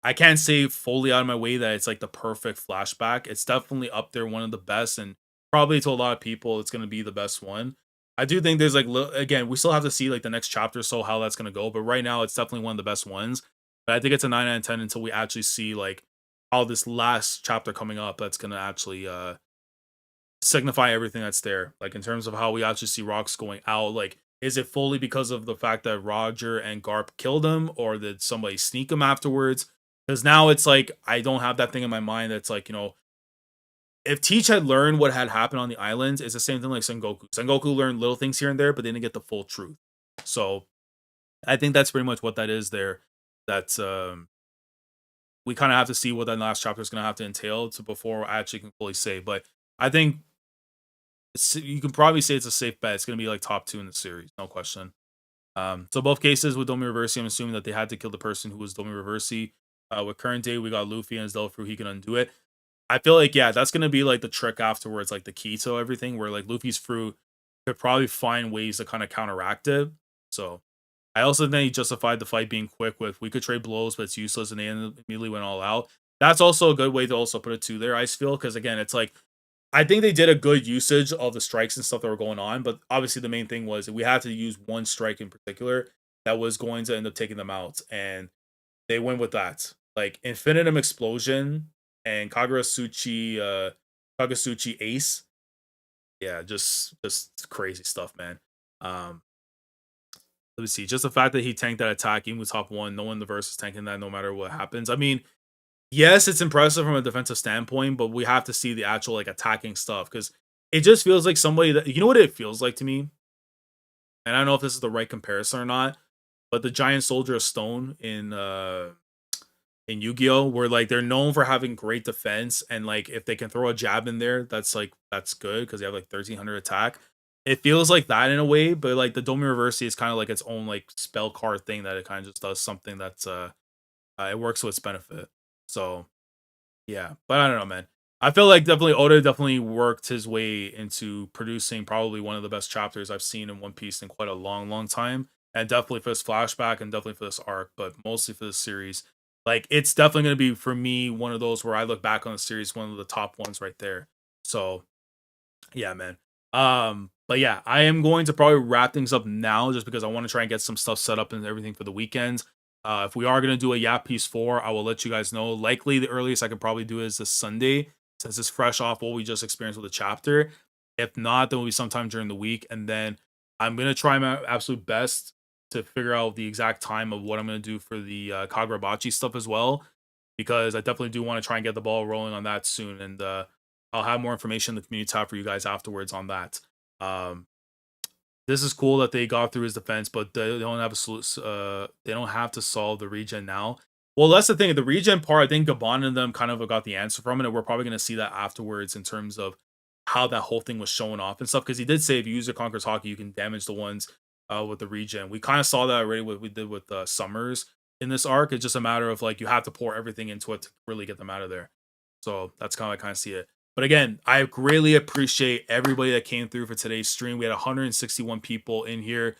I can't say fully out of my way that it's like the perfect flashback. It's definitely up there, one of the best, and probably to a lot of people, it's going to be the best one. I do think there's like, again, we still have to see like the next chapter, so how that's going to go. But right now, it's definitely one of the best ones. But I think it's a 9 out of 10 until we actually see like how this last chapter coming up that's going to actually signify everything that's there. Like in terms of how we actually see Rocks going out. Like, is it fully because of the fact that Roger and Garp killed him, or did somebody sneak him afterwards? Because now it's like I don't have that thing in my mind that's like, you know, if Teach had learned what had happened on the islands, it's the same thing like Sengoku. Sengoku learned little things here and there, but they didn't get the full truth. So I think that's pretty much what that is there. That's we kind of have to see what that last chapter is going to have to entail to before I actually can fully say. But I think you can probably say it's a safe bet. It's going to be like top 2 in the series, no question. So both cases with Domi Reversi, I'm assuming that they had to kill the person who was Domi Reversi. With current day, we got Luffy and his Delphi, he can undo it. I feel like, yeah, that's going to be like the trick afterwards, like the key to everything, where like Luffy's fruit could probably find ways to kind of counteract it. So I also think he justified the fight being quick with we could trade blows, but it's useless, and they immediately went all out. That's also a good way to also put it to there, I feel, because again, it's like I think they did a good usage of the strikes and stuff that were going on, but obviously the main thing was that we had to use one strike in particular that was going to end up taking them out, and they went with that. Like Infinitum Explosion and Kagasuchi Ace. Yeah, just crazy stuff, man. Um, let me see. Just the fact that he tanked that attack, even with top 1, no one in the verse is tanking that no matter what happens. I mean, yes, it's impressive from a defensive standpoint, but we have to see the actual like attacking stuff because it just feels like somebody that you know what it feels like to me, and I don't know if this is the right comparison or not, but the giant soldier of stone in Yu-Gi-Oh, where like they're known for having great defense, and like if they can throw a jab in there, that's good because they have like 1300 attack. It feels like that in a way, but like the Domi Reversi is kind of like its own like spell card thing that it kind of just does something that's it works to its benefit. So yeah, but I don't know, man. I feel like definitely Oda definitely worked his way into producing probably one of the best chapters I've seen in One Piece in quite a long, long time. And definitely for this flashback and definitely for this arc, but mostly for this series. Like it's definitely gonna be for me one of those where I look back on the series, one of the top ones right there. So yeah, man. But yeah, I am going to probably wrap things up now just because I want to try and get some stuff set up and everything for the weekend. If we are gonna do a Yap Piece 4, I will let you guys know. Likely the earliest I could probably do is this Sunday, since it's fresh off what we just experienced with the chapter. If not, then will be sometime during the week, and then I'm gonna try my absolute best to figure out the exact time of what I'm gonna do for the Kagurabachi stuff as well, because I definitely do want to try and get the ball rolling on that soon, and I'll have more information in the community tab for you guys afterwards on that. Um, this is cool that they got through his defense, but they don't have they don't have to solve the regen now. Well, that's the thing. The regen part, I think Gabon and them kind of got the answer from it, and we're probably going to see that afterwards in terms of how that whole thing was showing off and stuff. Because he did say if you use your Conqueror's Hockey, you can damage the ones with the regen. We kind of saw that already. What we did with Summers in this arc. It's just a matter of like you have to pour everything into it to really get them out of there. So that's kind of I kind of see it. But again, I greatly appreciate everybody that came through for today's stream. We had 161 people in here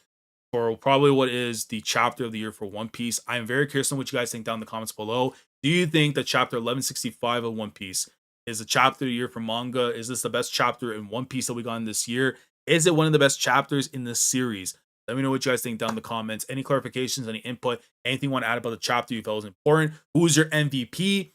for probably what is the chapter of the year for One Piece. I am very curious on what you guys think down in the comments below. Do you think that chapter 1165 of One Piece is the chapter of the year for manga? Is this the best chapter in One Piece that we got in this year? Is it one of the best chapters in this series? Let me know what you guys think down in the comments. Any clarifications, any input, anything you want to add about the chapter you felt was important? Who's your MVP?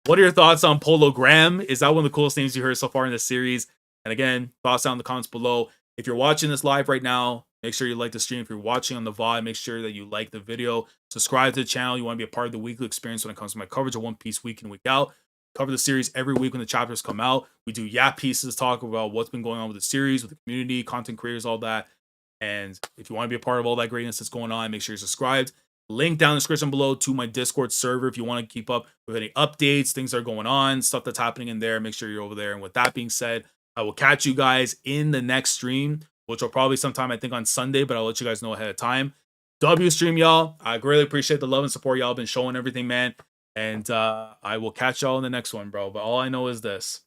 What are your thoughts on Polo Graham? Is that one of the coolest names you heard so far in this series? And again, thoughts down in the comments below. If you're watching this live right now, make sure you like the stream. If you're watching on the VOD, make sure that you like the video. Subscribe to the channel. You want to be a part of the weekly experience when it comes to my coverage of One Piece week in, week out. Cover the series every week when the chapters come out. We do Yap Pieces, talk about what's been going on with the series, with the community, content creators, all that. And if you want to be a part of all that greatness that's going on, make sure you're subscribed. Link down in the description below to my Discord server if you want to keep up with any updates, things that are going on, stuff that's happening in there. Make sure you're over there. And with that being said, I will catch you guys in the next stream, which will probably sometime, I think, on Sunday, but I'll let you guys know ahead of time. W stream, y'all. I greatly appreciate the love and support y'all been showing everything, man. And I will catch y'all in the next one, bro. But all I know is this.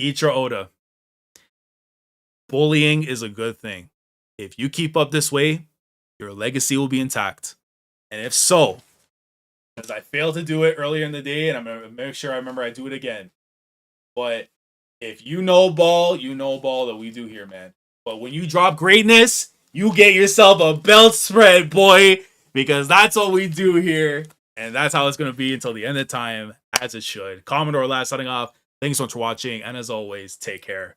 Eat your Oda. Bullying is a good thing. If you keep up this way, your legacy will be intact. And if so, because I failed to do it earlier in the day, and I'm going to make sure I remember I do it again. But if you know ball that we do here, man. But when you drop greatness, you get yourself a belt spread, boy. Because that's what we do here. And that's how it's going to be until the end of time, as it should. Commodore last signing off. Thanks so much for watching. And as always, take care.